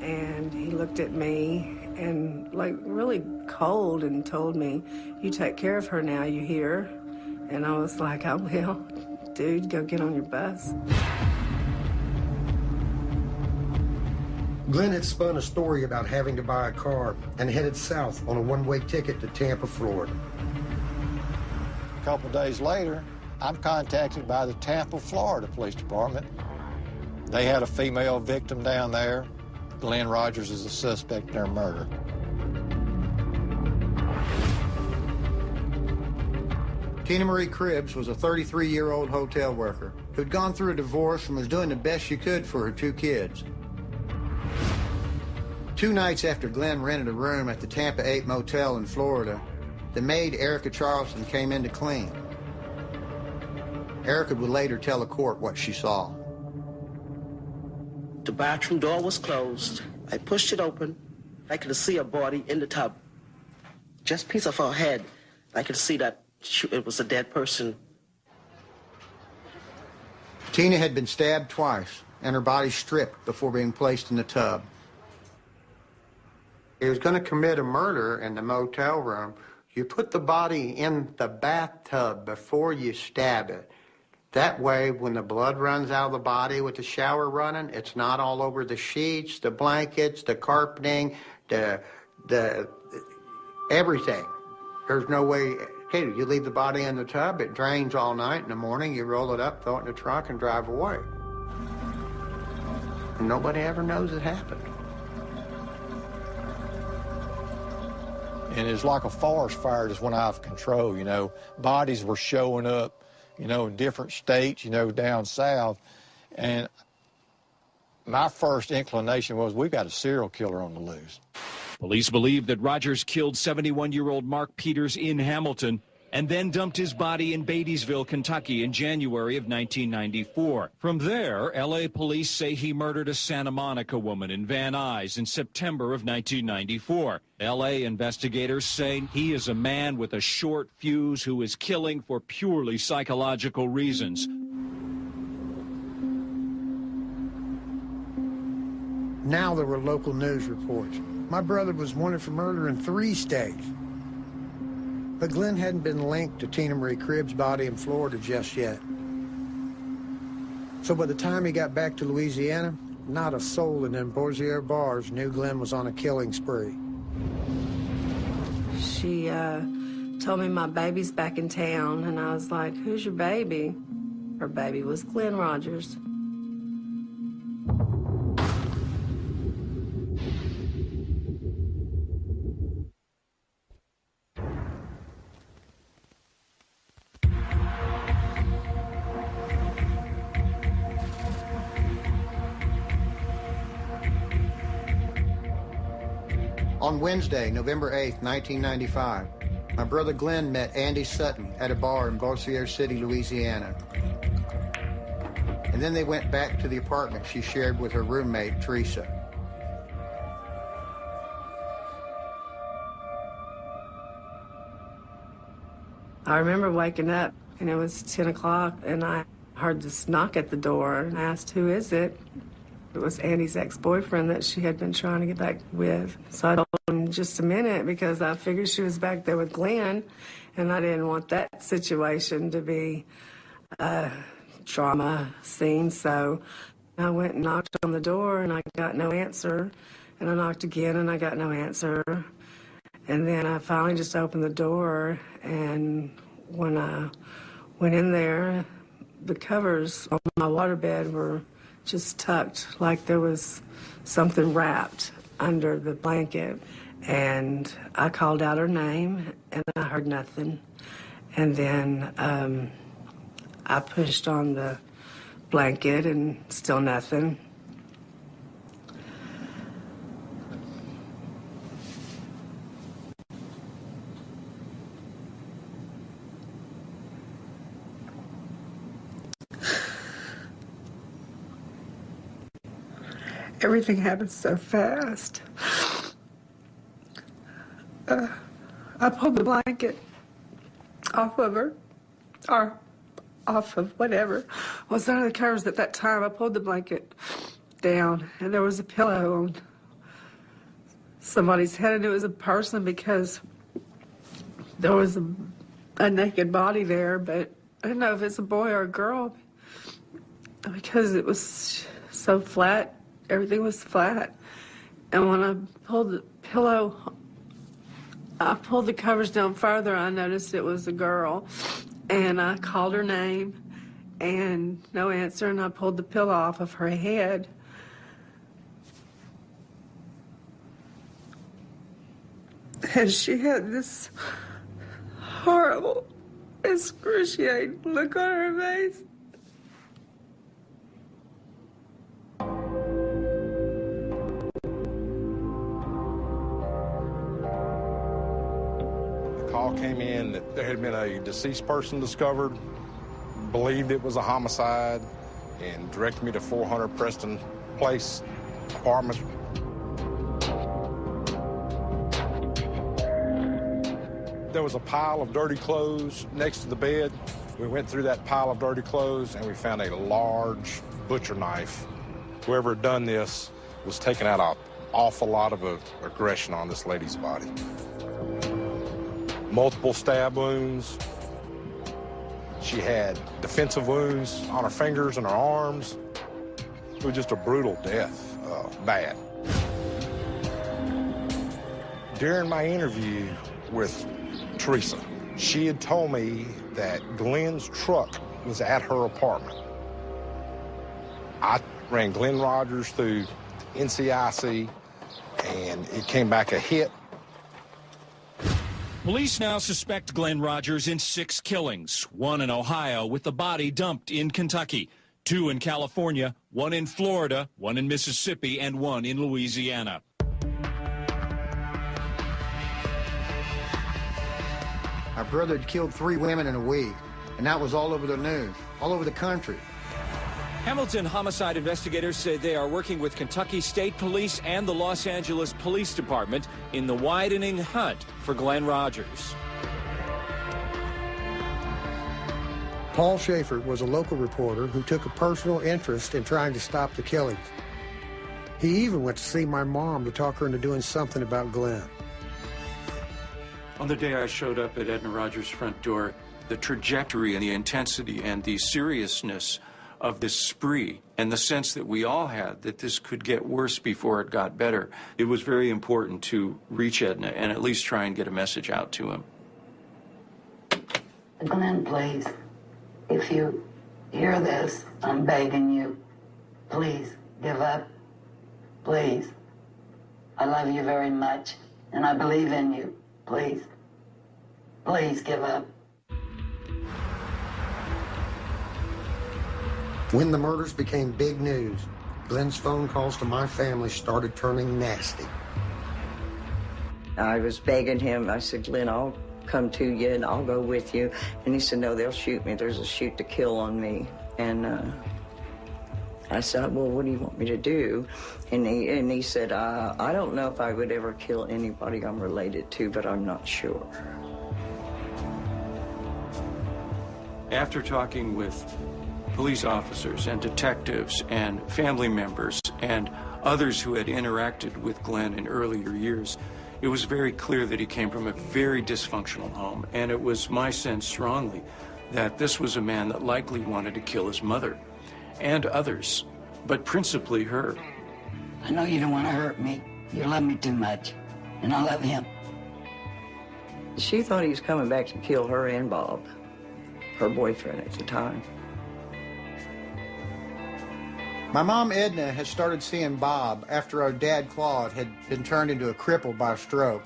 and he looked at me and, like, really cold and told me, you take care of her now, you hear? And I was like, I will. Dude, go get on your bus. Glenn had spun a story about having to buy a car and headed south on a one-way ticket to Tampa, Florida. A couple days later, I'm contacted by the Tampa, Florida Police Department. They had a female victim down there. Glenn Rogers is a suspect in their murder. Tina Marie Cribbs was a 33-year-old hotel worker who'd gone through a divorce and was doing the best she could for her 2 kids. 2 nights after Glenn rented a room at the Tampa 8 Motel in Florida, the maid Erica Charleston came in to clean. Erica would later tell the court what she saw. The bathroom door was closed. I pushed it open. I could see a body in the tub. Just a piece of her head. I could see that it was a dead person. Tina had been stabbed twice and her body stripped before being placed in the tub. He was going to commit a murder in the motel room. You put the body in the bathtub before you stab it. That way, when the blood runs out of the body with the shower running, it's not all over the sheets, the blankets, the carpeting, the everything. There's no way. Okay, you leave the body in the tub, it drains all night. In the morning, you roll it up, throw it in the trunk, and drive away. And nobody ever knows it happened. And it's like a forest fire just went out of control, you know. Bodies were showing up, you know, in different states, you know, down south. And my first inclination was, we've got a serial killer on the loose. Police believe that Rogers killed 71-year-old Mark Peters in Hamilton and then dumped his body in Beattiesville, Kentucky in January of 1994. From there, L.A. police say he murdered a Santa Monica woman in Van Nuys in September of 1994. L.A. investigators say he is a man with a short fuse who is killing for purely psychological reasons. Now there were local news reports. My brother was wanted for murder in 3 states. But Glenn hadn't been linked to Tina Marie Cribbs' body in Florida just yet. So by the time he got back to Louisiana, not a soul in them Bossier bars knew Glenn was on a killing spree. She told me my baby's back in town, and I was like, who's your baby? Her baby was Glenn Rogers. On Wednesday, November 8th, 1995, my brother Glenn met Andy Sutton at a bar in Bossier City, Louisiana. And then they went back to the apartment she shared with her roommate, Teresa. I remember waking up, and it was 10 o'clock, and I heard this knock at the door, and I asked, who is it? It was Andy's ex-boyfriend that she had been trying to get back with. So I told him just a minute because I figured she was back there with Glenn, and I didn't want that situation to be a drama scene. So I went and knocked on the door, and I got no answer. And I knocked again, and I got no answer. And then I finally just opened the door, and when I went in there, the covers on my waterbed were just tucked like there was something wrapped under the blanket. And I called out her name, and I heard nothing. And then I pushed on the blanket, and still nothing. Everything happened so fast. I pulled the blanket off of her, or off of whatever was under the covers at that time. I pulled the blanket down, and there was a pillow on somebody's head, and it was a person because there was a naked body there, but I didn't know if it's a boy or a girl because it was so flat. Everything was flat. And when I pulled the pillow, I pulled the covers down further, I noticed it was a girl. And I called her name, and no answer, and I pulled the pillow off of her head. And she had this horrible, excruciating look on her face. Call came in that there had been a deceased person discovered, believed it was a homicide, and directed me to 400 Preston Place Apartments. There was a pile of dirty clothes next to the bed. We went through that pile of dirty clothes, and we found a large butcher knife. Whoever had done this was taking out an awful lot of aggression on this lady's body. Multiple stab wounds. She had defensive wounds on her fingers and her arms. It was just a brutal death, bad. During my interview with Teresa, she had told me that Glenn's truck was at her apartment. I ran Glenn Rogers through NCIC, and it came back a hit. Police now suspect Glenn Rogers in 6 killings, 1 in Ohio with the body dumped in Kentucky, 2 in California, 1 in Florida, 1 in Mississippi, and 1 in Louisiana. My brother had killed 3 women in a week, and that was all over the news, all over the country. Hamilton homicide investigators say they are working with Kentucky State Police and the Los Angeles Police Department in the widening hunt for Glenn Rogers. Paul Schaefer was a local reporter who took a personal interest in trying to stop the killings. He even went to see my mom to talk her into doing something about Glenn. On the day I showed up at Edna Rogers' front door, the trajectory and the intensity and the seriousness of this spree and the sense that we all had that this could get worse before it got better, it was very important to reach Edna and at least try and get a message out to him. Glenn, please, if you hear this, I'm begging you, please give up. Please. I love you very much, and I believe in you. Please. Please give up. When the murders became big news, Glenn's phone calls to my family started turning nasty. I was begging him. I said, Glenn, I'll come to you and I'll go with you. And he said, no, they'll shoot me. There's a shoot to kill on me. And I said, well, what do you want me to do? And he said, I don't know if I would ever kill anybody I'm related to, but I'm not sure. After talking with police officers and detectives and family members and others who had interacted with Glenn in earlier years, it was very clear that he came from a very dysfunctional home. And it was my sense strongly that this was a man that likely wanted to kill his mother and others, but principally her. I know you don't want to hurt me. You love me too much, and I love him. She thought he was coming back to kill her and Bob, her boyfriend at the time. My mom, Edna, has started seeing Bob after our dad, Claude, had been turned into a cripple by a stroke.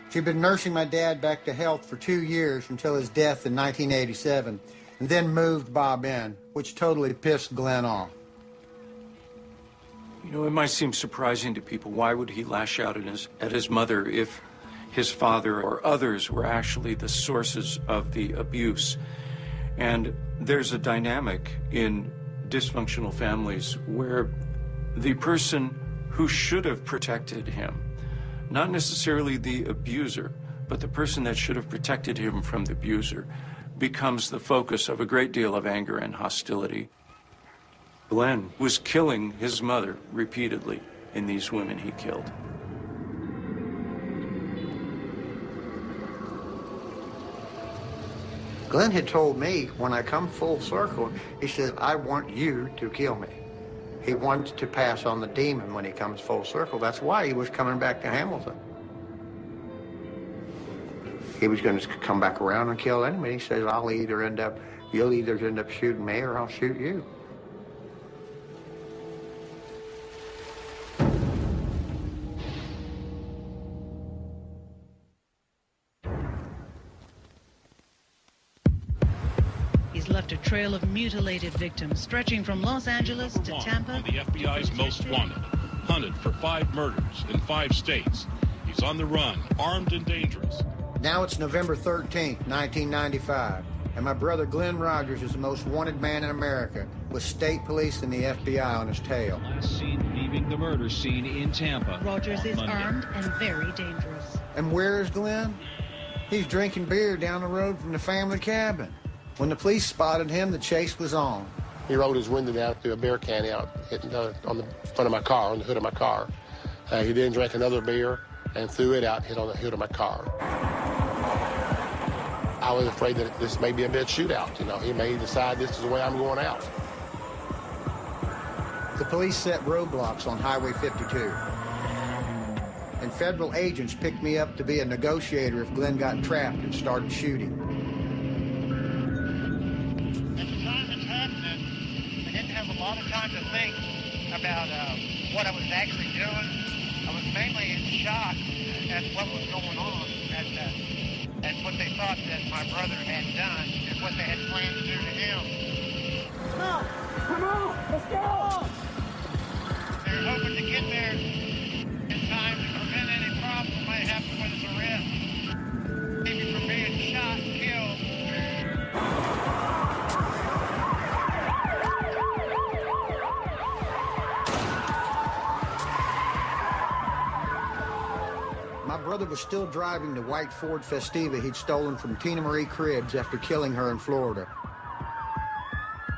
She'd been nursing my dad back to health for 2 years until his death in 1987, and then moved Bob in, which totally pissed Glenn off. You know, it might seem surprising to people. Why would he lash out at his mother if his father or others were actually the sources of the abuse? And there's a dynamic in dysfunctional families where the person who should have protected him, not necessarily the abuser, but the person that should have protected him from the abuser, becomes the focus of a great deal of anger and hostility. Glenn was killing his mother repeatedly in these women he killed. Glenn had told me when I come full circle, he said, I want you to kill me. He wants to pass on the demon when he comes full circle. That's why he was coming back to Hamilton. He was going to come back around and kill anybody. He says, you'll either end up shooting me or I'll shoot you. He's left a trail of mutilated victims stretching from Los Angeles to Tampa. On the FBI's most wanted, hunted for 5 murders in 5 states. He's on the run, armed and dangerous. Now it's November 13th, 1995, and my brother Glenn Rogers is the most wanted man in America, with state police and the FBI on his tail. Last seen leaving the murder scene in Tampa. Rogers is Monday. armed and very dangerous. And where is Glenn? He's drinking beer down the road from the family cabin. When the police spotted him, the chase was on. He rolled his window down through a beer can out hitting on the front of my car, on the hood of my car. He then drank another beer and threw it out and hit on the hood of my car. I was afraid that this may be a bit shootout. You know, he may decide this is the way I'm going out. The police set roadblocks on Highway 52. And federal agents picked me up to be a negotiator if Glenn got trapped and started shooting. At the time it's happening, I didn't have a lot of time to think about what I was actually doing. I was mainly in shock at what was going on and what they thought that my brother had done and what they had planned to do to him. Come on, let's go! They were hoping to get there in time to prevent any problem that might happen with his arrest. Maybe from being shot and killed. My brother was still driving the white Ford Festiva he'd stolen from Tina Marie Cribbs after killing her in Florida.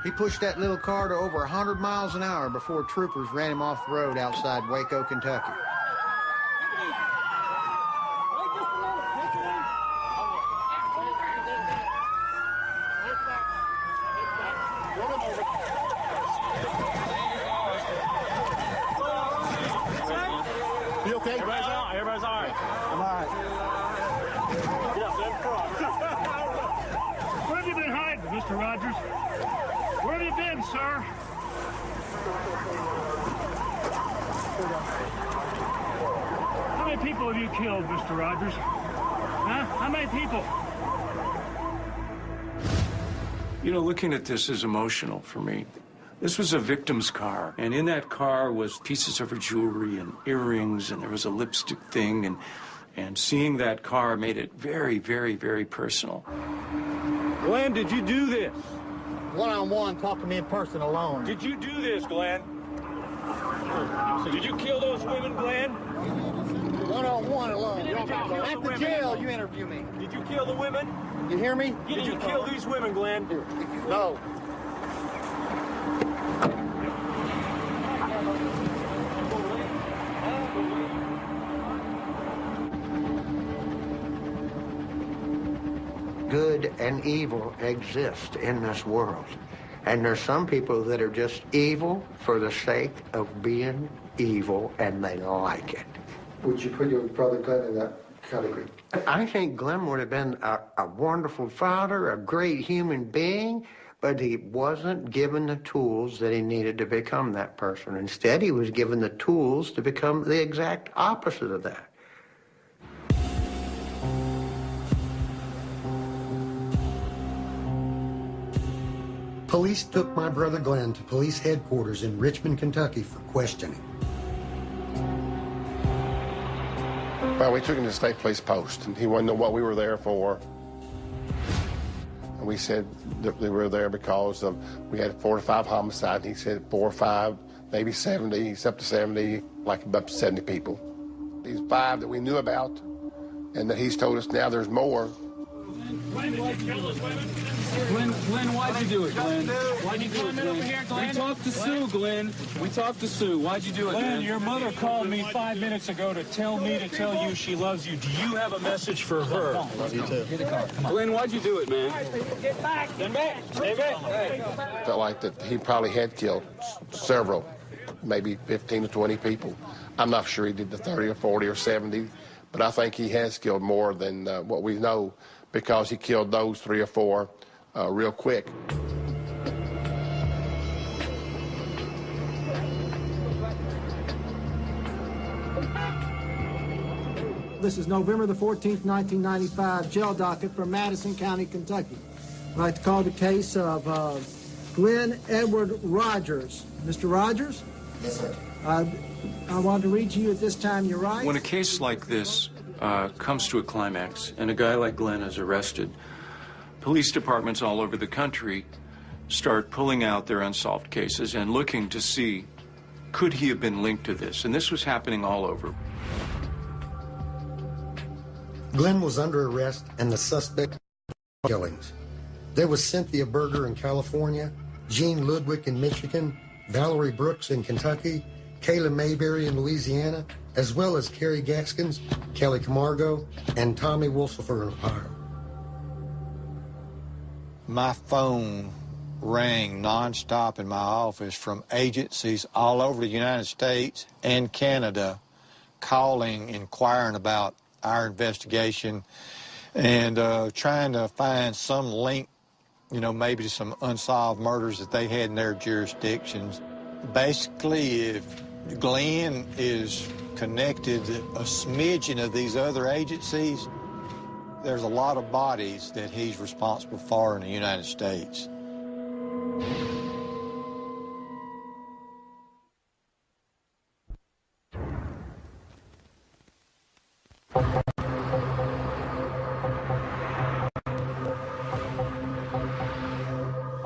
He pushed that little car to over 100 miles an hour before troopers ran him off the road outside Waco, Kentucky. You okay? Everybody's all right. Everybody's all right. I'm all right. Get up, man. Come on. Where have you been hiding, Mr. Rogers? Where have you been, sir? How many people have you killed, Mr. Rogers? Huh? How many people? You know, looking at this is emotional for me. This was a victim's car, and in that car was pieces of her jewelry and earrings, and there was a lipstick thing, and seeing that car made it very, very, very personal. Glenn, did you do this? One-on-one, talk to me in person alone. Did you do this, Glenn? Did you kill those women, Glenn? One-on-one alone. At the jail, you interview me. Did you kill the women? You hear me? Did you kill these women, Glenn? No. Good and evil exist in this world. And there's some people that are just evil for the sake of being evil, and they like it. Would you put your brother Glenn in that I think Glenn would have been a wonderful father, a great human being, but he wasn't given the tools that he needed to become that person. Instead, he was given the tools to become the exact opposite of that. Police took my brother Glenn to police headquarters in Richmond, Kentucky for questioning. Well, we took him to the state police post, and he wanted to know what we were there for. And we said that we were there because we had 4 or 5 homicides. He said 4 or 5, maybe 70. He's up to 70, like up to 70 people. These 5 that we knew about, and that he's told us now there's more. Glenn, why'd you do it, Glenn? Why'd you do it, Glenn? We talked to Sue, Glenn. We talked to Sue. Why'd you do it, Glenn, your mother called me 5 minutes ago to tell you she loves you. Do you have a message for her? Love you too. Get a car. Come on. Glenn, why'd you do it, man? Get back. Stand back. Stay back. Hey. Felt like that he probably had killed several, maybe 15 to 20 people. I'm not sure he did the 30 or 40 or 70, but I think he has killed more than what we know, because he killed those 3 or 4 real quick. This is November the 14th, 1995, jail docket from Madison County, Kentucky. I'd like to call the case of Glenn Edward Rogers. Mr. Rogers? Yes, sir. I want to read to you at this time your rights. When a case like this comes to a climax and a guy like Glenn is arrested, police departments all over the country start pulling out their unsolved cases and looking to see, could he have been linked to this? And this was happening all over. Glenn was under arrest and the suspect killings. There was Cynthia Berger in California, Jean Ludwig in Michigan, Valerie Brooks in Kentucky, Kayla Mayberry in Louisiana, as well as Carrie Gaskins, Kelly Camargo, and Tommy Wolsifer in Ohio. My phone rang nonstop in my office from agencies all over the United States and Canada calling, inquiring about our investigation and trying to find some link, you know, maybe to some unsolved murders that they had in their jurisdictions. Basically, if Glenn is connected a smidgen of these other agencies, there's a lot of bodies that he's responsible for in the United States.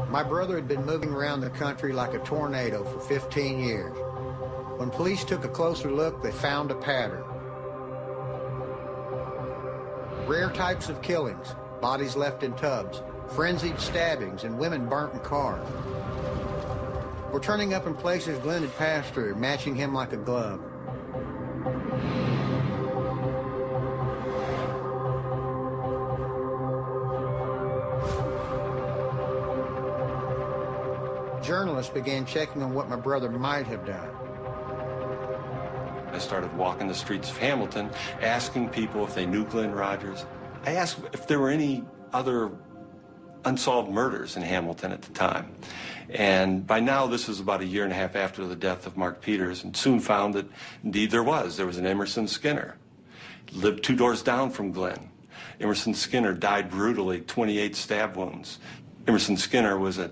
My brother had been moving around the country like a tornado for 15 years. When police took a closer look, they found a pattern. Rare types of killings, bodies left in tubs, frenzied stabbings, and women burnt in cars. We're turning up in places Glenn had passed through, matching him like a glove. Journalists began checking on what my brother might have done. I started walking the streets of Hamilton, asking people if they knew Glenn Rogers. I asked if there were any other unsolved murders in Hamilton at the time. And by now, this was about 1.5 years after the death of Mark Peters, and soon found that indeed there was. There was an Emerson Skinner, lived 2 doors down from Glenn. Emerson Skinner died brutally, 28 stab wounds. Emerson Skinner was a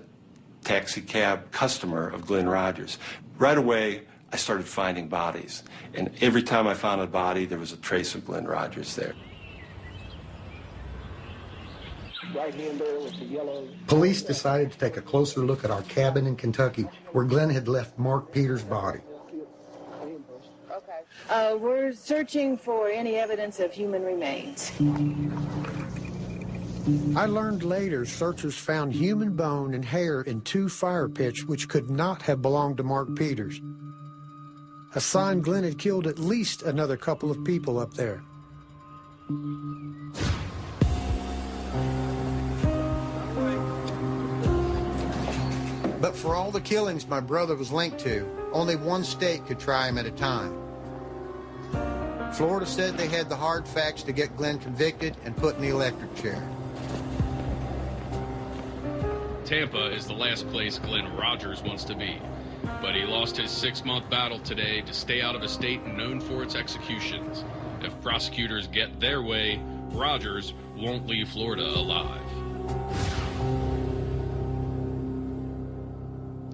taxi cab customer of Glenn Rogers. Right away, I started finding bodies. And every time I found a body, there was a trace of Glenn Rogers there. Right hand there with the yellow. Police decided to take a closer look at our cabin in Kentucky where Glenn had left Mark Peters' body. We're searching for any evidence of human remains. I learned later searchers found human bone and hair in 2 fire pits which could not have belonged to Mark Peters. A sign Glenn had killed at least another couple of people up there. But for all the killings my brother was linked to, only one state could try him at a time. Florida said they had the hard facts to get Glenn convicted and put in the electric chair. Tampa is the last place Glenn Rogers wants to be, but he lost his 6-month battle today to stay out of a state known for its executions. If prosecutors get their way, Rogers won't leave Florida alive.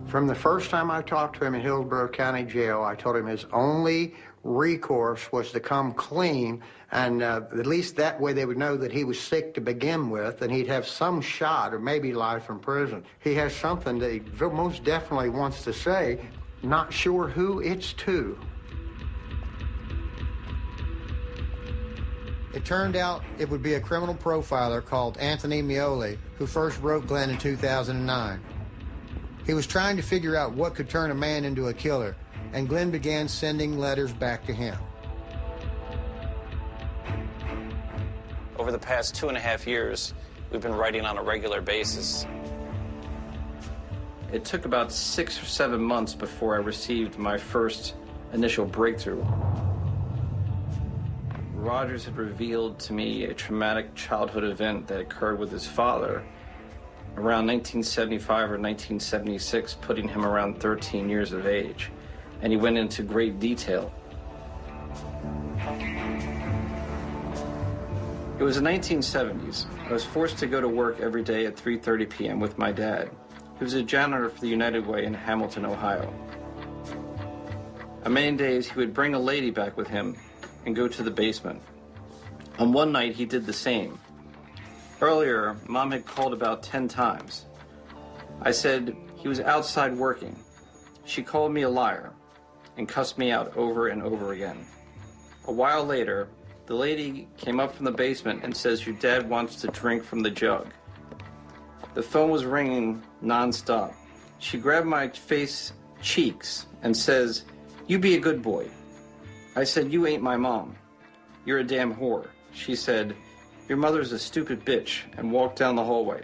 From the first time I talked to him in Hillsborough County Jail, I told him his only recourse was to come clean, and at least that way they would know that he was sick to begin with, and he'd have some shot, or maybe life in prison. He has something that he most definitely wants to say, not sure who it's to. It turned out it would be a criminal profiler called Anthony Mioli who first wrote Glenn in 2009. He was trying to figure out what could turn a man into a killer, and Glenn began sending letters back to him. Over the past 2.5 years, we've been writing on a regular basis. It took about 6 or 7 months before I received my first initial breakthrough. Rogers had revealed to me a traumatic childhood event that occurred with his father around 1975 or 1976, putting him around 13 years of age. And he went into great detail. It was the 1970s. I was forced to go to work every day at 3:30 p.m. with my dad. He was a janitor for the United Way in Hamilton, Ohio. On many days, he would bring a lady back with him and go to the basement. On one night, he did the same. Earlier, Mom had called about 10 times. I said he was outside working. She called me a liar and cussed me out over and over again. A while later, the lady came up from the basement and says your dad wants to drink from the jug. The phone was ringing nonstop. She grabbed my face cheeks and says, "You be a good boy." I said, "You ain't my mom. You're a damn whore." She said, "Your mother's a stupid bitch," and walked down the hallway.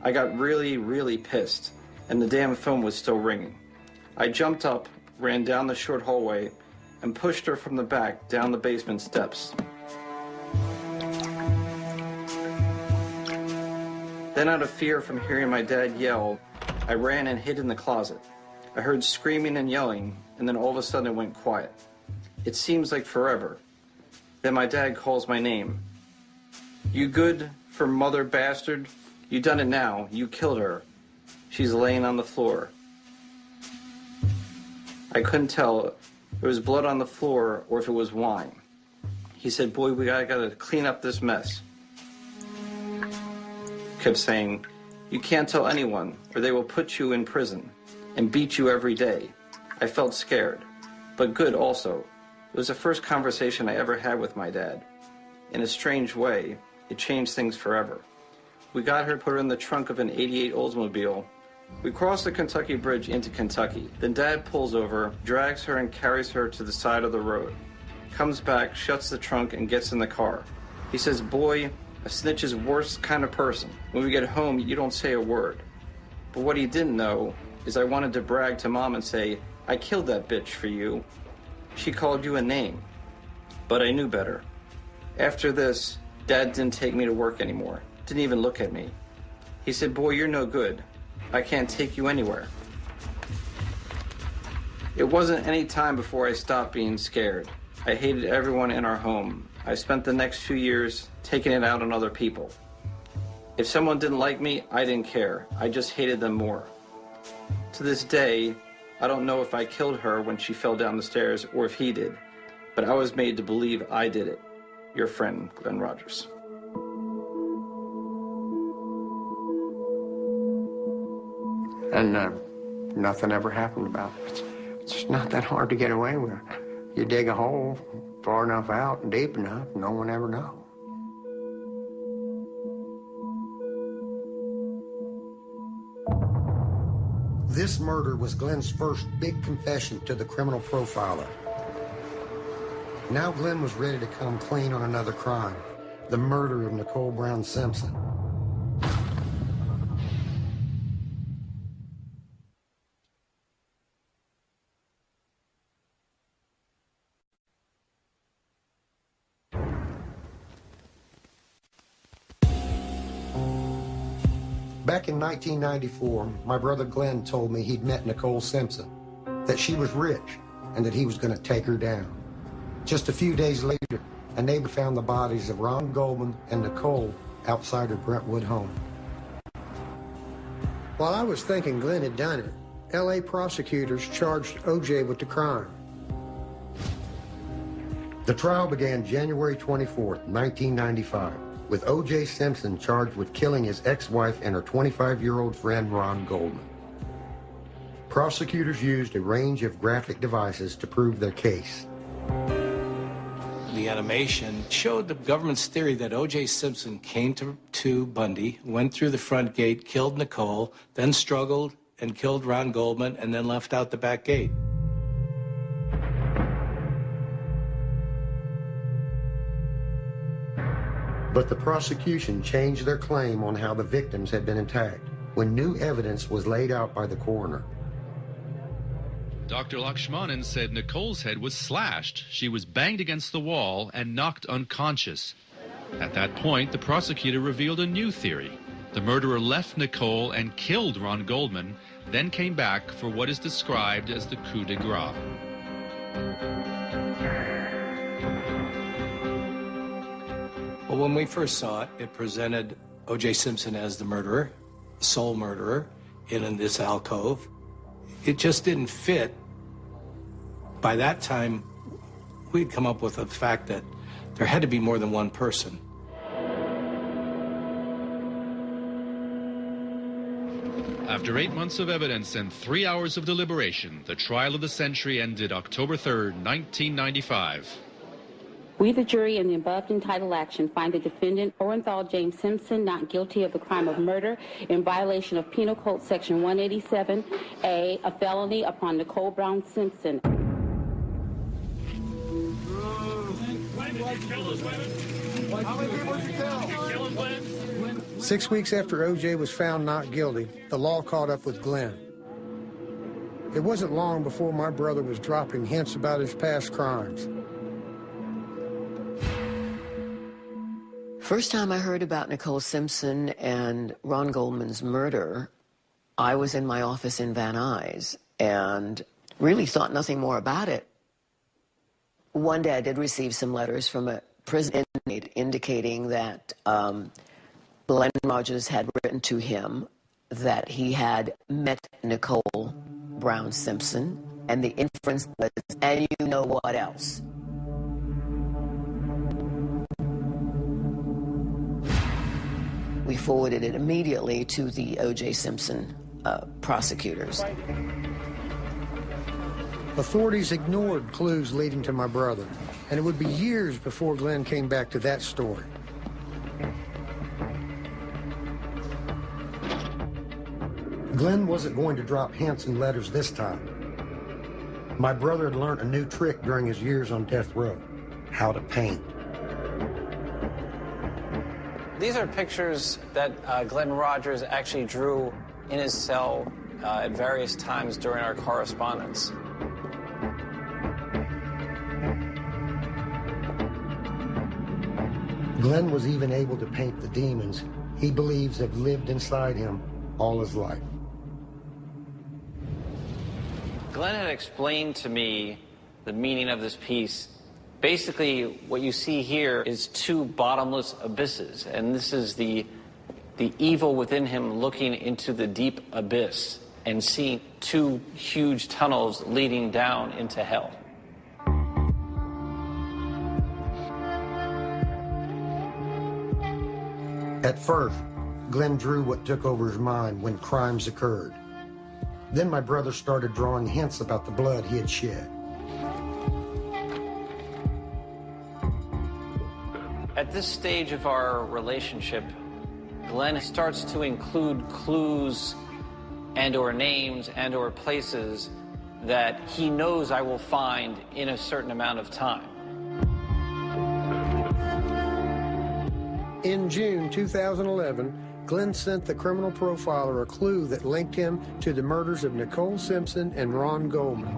I got really, really pissed, and the damn phone was still ringing. I jumped up, ran down the short hallway, and pushed her from the back down the basement steps. Then, out of fear from hearing my dad yell, I ran and hid in the closet. I heard screaming and yelling, and then all of a sudden it went quiet. It seems like forever. Then my dad calls my name. "You good for mother bastard? You done it now. You killed her. She's laying on the floor." I couldn't tell if it was blood on the floor or if it was wine. He said, "Boy, we gotta clean up this mess." Kept saying, "You can't tell anyone or they will put you in prison and beat you every day." I felt scared, but good also. It was the first conversation I ever had with my dad. In a strange way, it changed things forever. We got her, put her in the trunk of an '88 Oldsmobile. We crossed the Kentucky Bridge into Kentucky. Then Dad pulls over, drags her and carries her to the side of the road. Comes back, shuts the trunk, and gets in the car. He says, "Boy, a snitch is the worst kind of person. When we get home, you don't say a word." But what he didn't know is I wanted to brag to Mom and say, "I killed that bitch for you. She called you a name." But I knew better. After this, Dad didn't take me to work anymore. Didn't even look at me. He said, "Boy, you're no good. I can't take you anywhere." It wasn't any time before I stopped being scared. I hated everyone in our home. I spent the next few years taking it out on other people. If someone didn't like me, I didn't care. I just hated them more. To this day, I don't know if I killed her when she fell down the stairs or if he did, but I was made to believe I did it. Your friend, Glenn Rogers. And nothing ever happened about it. It's not that hard to get away with. You dig a hole far enough out and deep enough, no one ever knows. This murder was Glenn's first big confession to the criminal profiler. Now Glenn was ready to come clean on another crime, the murder of Nicole Brown Simpson. Back in 1994, my brother Glenn told me he'd met Nicole Simpson, that she was rich, and that he was going to take her down. Just a few days later, a neighbor found the bodies of Ron Goldman and Nicole outside her Brentwood home. While I was thinking Glenn had done it, L.A. prosecutors charged O.J. with the crime. The trial began January 24th, 1995, with O.J. Simpson charged with killing his ex-wife and her 25-year-old friend, Ron Goldman. Prosecutors used a range of graphic devices to prove their case. The animation showed the government's theory that O.J. Simpson came to Bundy, went through the front gate, killed Nicole, then struggled and killed Ron Goldman, and then left out the back gate. But the prosecution changed their claim on how the victims had been attacked when new evidence was laid out by the coroner. Dr. Lakshmanan said Nicole's head was slashed. She was banged against the wall and knocked unconscious. At that point, the prosecutor revealed a new theory. The murderer left Nicole and killed Ron Goldman, then came back for what is described as the coup de grace. Well, when we first saw it, it presented O.J. Simpson as the murderer, sole murderer, in this alcove. It just didn't fit. By that time, we'd come up with the fact that there had to be more than one person. After 8 months of evidence and 3 hours of deliberation, the trial of the century ended October 3rd, 1995. We, the jury, in the above entitled action, find the defendant, Orenthal James Simpson, not guilty of the crime of murder in violation of Penal Code Section 187A, a felony upon Nicole Brown Simpson. 6 weeks after O.J. was found not guilty, the law caught up with Glenn. It wasn't long before my brother was dropping hints about his past crimes. First time I heard about Nicole Simpson and Ron Goldman's murder, I was in my office in Van Nuys and really thought nothing more about it. One day I did receive some letters from a prison inmate indicating that Glenn Rogers had written to him that he had met Nicole Brown Simpson, and the inference was, and you know what else? We forwarded it immediately to the O.J. Simpson prosecutors. Authorities ignored clues leading to my brother, and it would be years before Glenn came back to that story. Glenn wasn't going to drop hints and letters this time. My brother had learned a new trick during his years on death row: how to paint. These are pictures that Glenn Rogers actually drew in his cell at various times during our correspondence. Glenn was even able to paint the demons he believes have lived inside him all his life. Glenn had explained to me the meaning of this piece. Basically, what you see here is two bottomless abysses, and this is the evil within him looking into the deep abyss and seeing two huge tunnels leading down into hell. At first, Glenn drew what took over his mind when crimes occurred. Then my brother started drawing hints about the blood he had shed. At this stage of our relationship, Glenn starts to include clues and/or names and/or places that he knows I will find in a certain amount of time. In June 2011, Glenn sent the criminal profiler a clue that linked him to the murders of Nicole Simpson and Ron Goldman.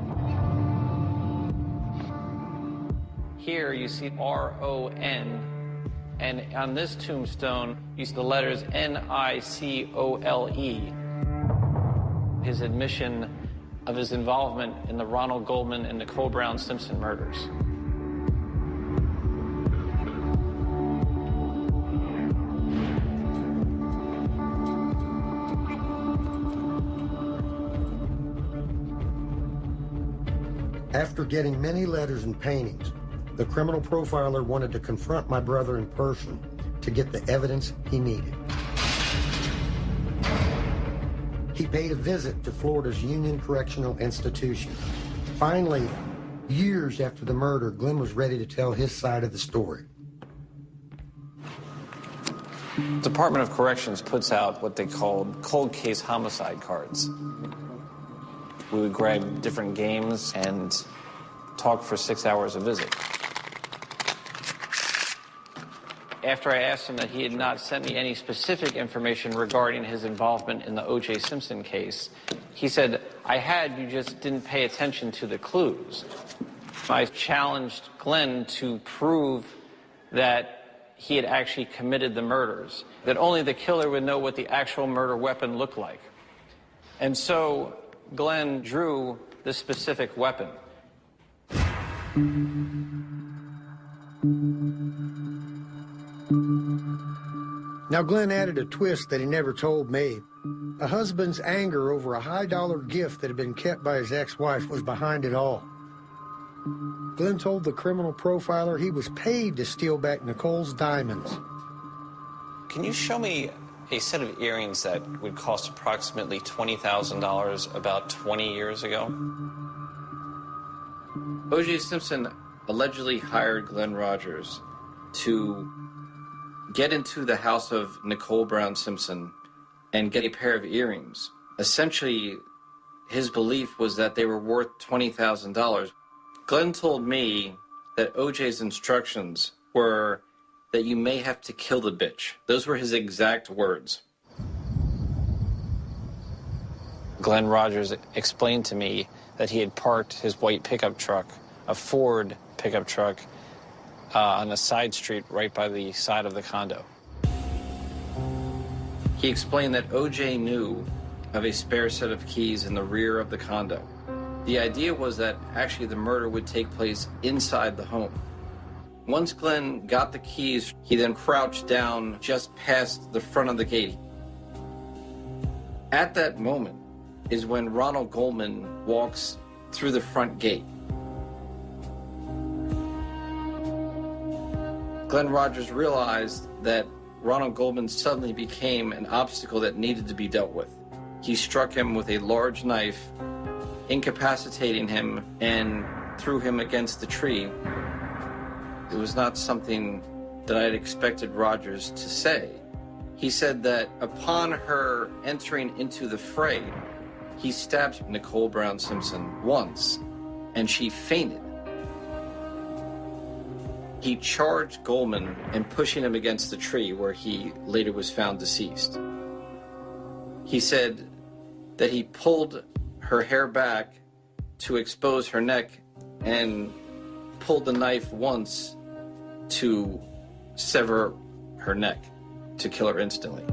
Here you see R-O-N And on this tombstone, used the letters Nicole. His admission of his involvement in the Ronald Goldman and Nicole Brown Simpson murders. After getting many letters and paintings, the criminal profiler wanted to confront my brother in person to get the evidence he needed. He paid a visit to Florida's Union Correctional Institution. Finally, years after the murder, Glenn was ready to tell his side of the story. Department of Corrections puts out what they called cold case homicide cards. We would grab different games and talk for 6 hours a visit. After I asked him that he had not sent me any specific information regarding his involvement in the O.J. Simpson case, he said, I had, you just didn't pay attention to the clues. I challenged Glenn to prove that he had actually committed the murders, that only the killer would know what the actual murder weapon looked like. And so Glenn drew the specific weapon. Now, Glenn added a twist that he never told me. A husband's anger over a high-dollar gift that had been kept by his ex-wife was behind it all. Glenn told the criminal profiler he was paid to steal back Nicole's diamonds. Can you show me a set of earrings that would cost approximately $20,000 about 20 years ago? O.J. Simpson allegedly hired Glenn Rogers to get into the house of Nicole Brown Simpson and get a pair of earrings. Essentially, his belief was that they were worth $20,000. Glenn told me that O.J.'s instructions were that you may have to kill the bitch. Those were his exact words. Glenn Rogers explained to me that he had parked his white pickup truck, a Ford pickup truck, on a side street right by the side of the condo. He explained that O.J. knew of a spare set of keys in the rear of the condo. The idea was that actually the murder would take place inside the home. Once Glenn got the keys, he then crouched down just past the front of the gate. At that moment is when Ronald Goldman walks through the front gate. Glenn Rogers realized that Ronald Goldman suddenly became an obstacle that needed to be dealt with. He struck him with a large knife, incapacitating him, and threw him against the tree. It was not something that I had expected Rogers to say. He said that upon her entering into the fray, he stabbed Nicole Brown Simpson once, and she fainted. He charged Goldman and pushing him against the tree where he later was found deceased. He said that he pulled her hair back to expose her neck and pulled the knife once to sever her neck to kill her instantly.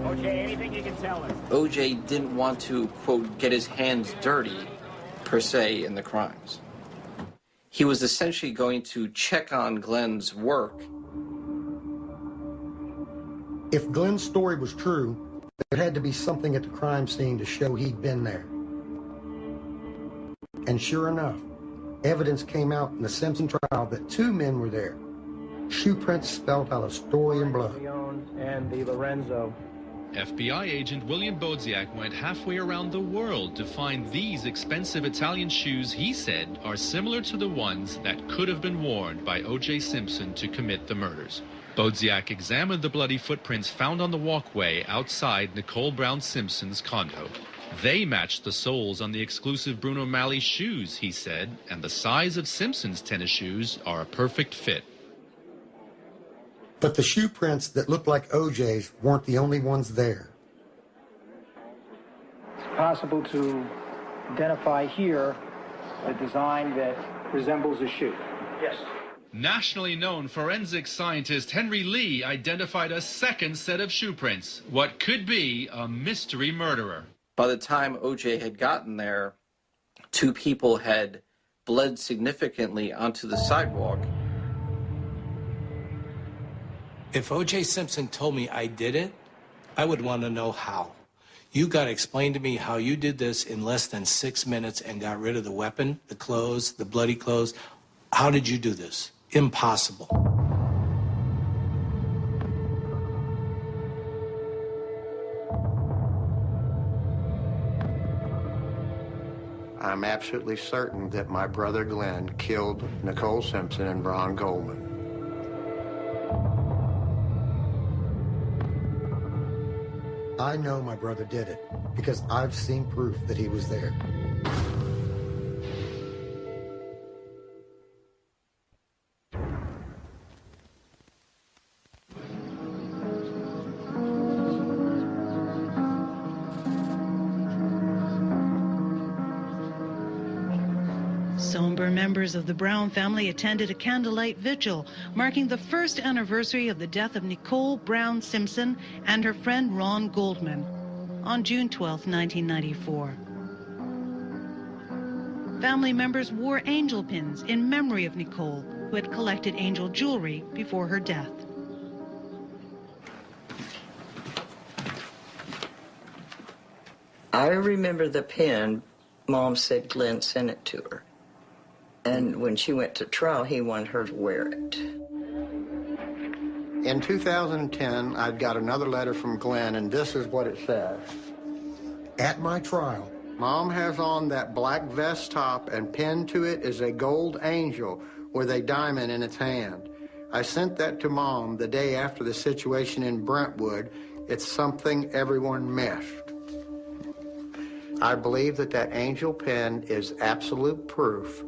OJ, anything you can tell us? OJ didn't want to, quote, get his hands dirty, per se, in the crimes. He was essentially going to check on Glenn's work. If Glenn's story was true, there had to be something at the crime scene to show he'd been there. And sure enough, evidence came out in the Simpson trial that two men were there. Shoe prints spelled out a story in blood. And the Lorenzo. FBI agent William Bodziak went halfway around the world to find these expensive Italian shoes he said are similar to the ones that could have been worn by O.J. Simpson to commit the murders. Bodziak examined the bloody footprints found on the walkway outside Nicole Brown Simpson's condo. They matched the soles on the exclusive Bruno Malley shoes, he said, and the size of Simpson's tennis shoes are a perfect fit. But the shoe prints that looked like OJ's weren't the only ones there. It's possible to identify here a design that resembles a shoe. Yes. Nationally known forensic scientist Henry Lee identified a second set of shoe prints, what could be a mystery murderer. By the time O.J. had gotten there, 2 people had bled significantly onto the sidewalk. If O.J. Simpson told me I did it, I would want to know how. You got to explain to me how you did this in less than 6 minutes and got rid of the weapon, the clothes, the bloody clothes. How did you do this? Impossible. I'm absolutely certain that my brother Glenn killed Nicole Simpson and Ron Goldman. I know my brother did it because I've seen proof that he was there. Somber members of the Brown family attended a candlelight vigil marking the first anniversary of the death of Nicole Brown Simpson and her friend Ron Goldman on June 12, 1994. Family members wore angel pins in memory of Nicole, who had collected angel jewelry before her death. I remember the pin. Mom said Glenn sent it to her. And when she went to trial, he wanted her to wear it. In 2010, I'd got another letter from Glenn, and this is what it says. At my trial, Mom has on that black vest top, and pinned to it is a gold angel with a diamond in its hand. I sent that to Mom the day after the situation in Brentwood. It's something everyone missed. I believe that that angel pin is absolute proof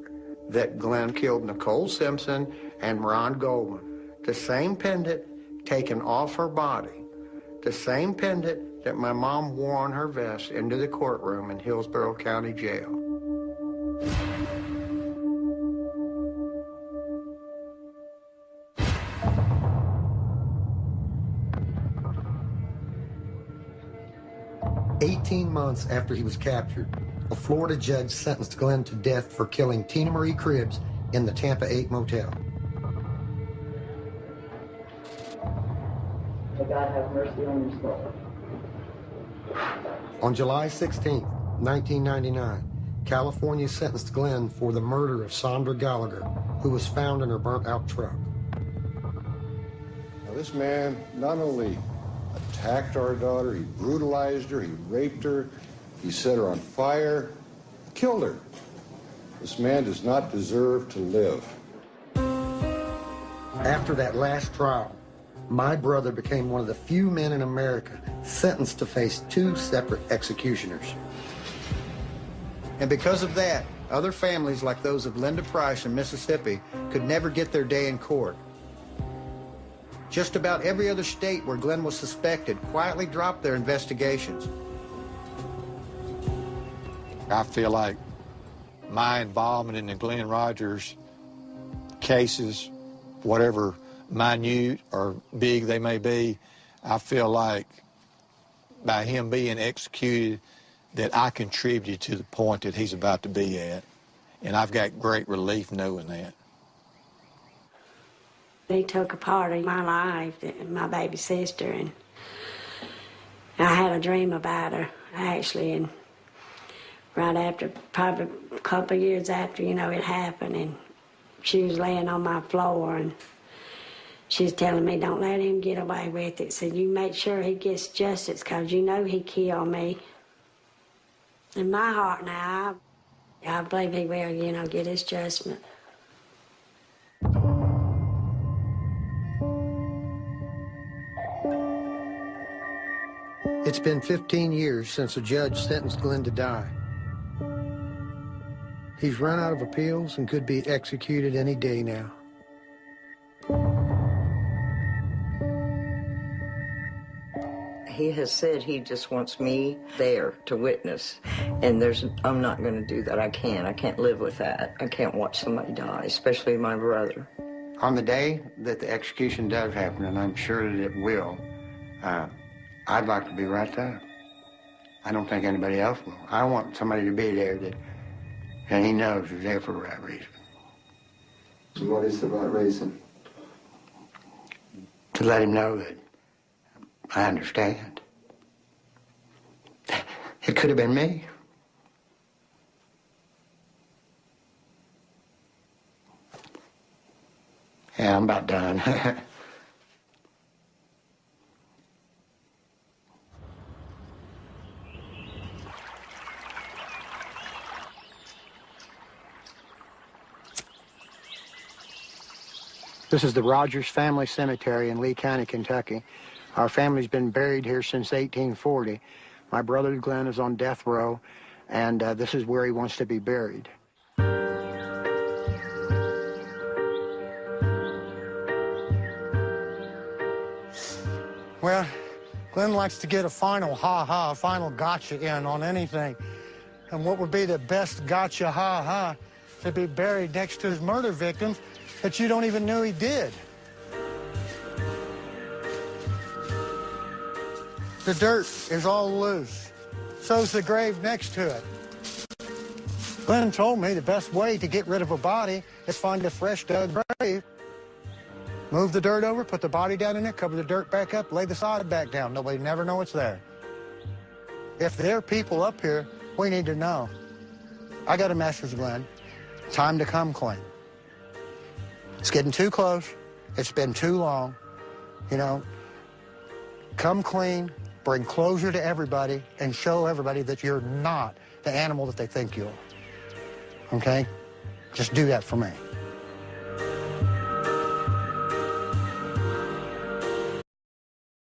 that Glenn killed Nicole Simpson and Ron Goldman. The same pendant taken off her body. The same pendant that my mom wore on her vest into the courtroom in Hillsborough County Jail. "18 months after he was captured, a Florida judge sentenced Glenn to death for killing Tina Marie Cribbs in the Tampa 8 motel. May God have mercy on your soul. On July 16, 1999, California sentenced Glenn for the murder of Sandra Gallagher, who was found in her burnt-out truck. Now, this man not only attacked our daughter, he brutalized her, he raped her, he set her on fire, killed her. This man does not deserve to live. After that last trial, my brother became one of the few men in America sentenced to face 2 separate executioners. And because of that, other families like those of Linda Price in Mississippi could never get their day in court. Just about every other state where Glenn was suspected quietly dropped their investigations. I feel like my involvement in the Glenn Rogers cases, whatever minute or big they may be, I feel like by him being executed that I contributed to the point that he's about to be at. And I've got great relief knowing that. They took a part of my life, my baby sister, and I had a dream about her, actually, and right after, probably a couple of years after, you know, it happened, and she was laying on my floor, and she was telling me, don't let him get away with it. Said, you make sure he gets justice, because you know he killed me. In my heart now, I believe he will, you know, get his judgment. It's been 15 years since a judge sentenced Glenn to die. He's run out of appeals and could be executed any day now. He has said he just wants me there to witness. And I'm not going to do that. I can't live with that. I can't watch somebody die, especially my brother. On the day that the execution does happen, and I'm sure that it will, I'd like to be right there. I don't think anybody else will. I want somebody to be there and he knows is there for the right reason. So what is the right reason? To let him know that I understand. It could have been me. Yeah, I'm about done. This is the Rogers Family Cemetery in Lee County, Kentucky. Our family's been buried here since 1840. My brother Glenn is on death row, and this is where he wants to be buried. Well, Glenn likes to get a final ha-ha, a final gotcha in on anything. And what would be the best gotcha ha-ha to be buried next to his murder victims that you don't even know he did. The dirt is all loose. So's the grave next to it. Glenn told me the best way to get rid of a body is find a fresh dug grave. Move the dirt over, put the body down in it, cover the dirt back up, lay the sod back down. Nobody never know it's there. If there are people up here, we need to know. I got a message, Glenn. Time to come clean. It's getting too close. It's been too long. You know, come clean, bring closure to everybody, and show everybody that you're not the animal that they think you are. Okay? Just do that for me.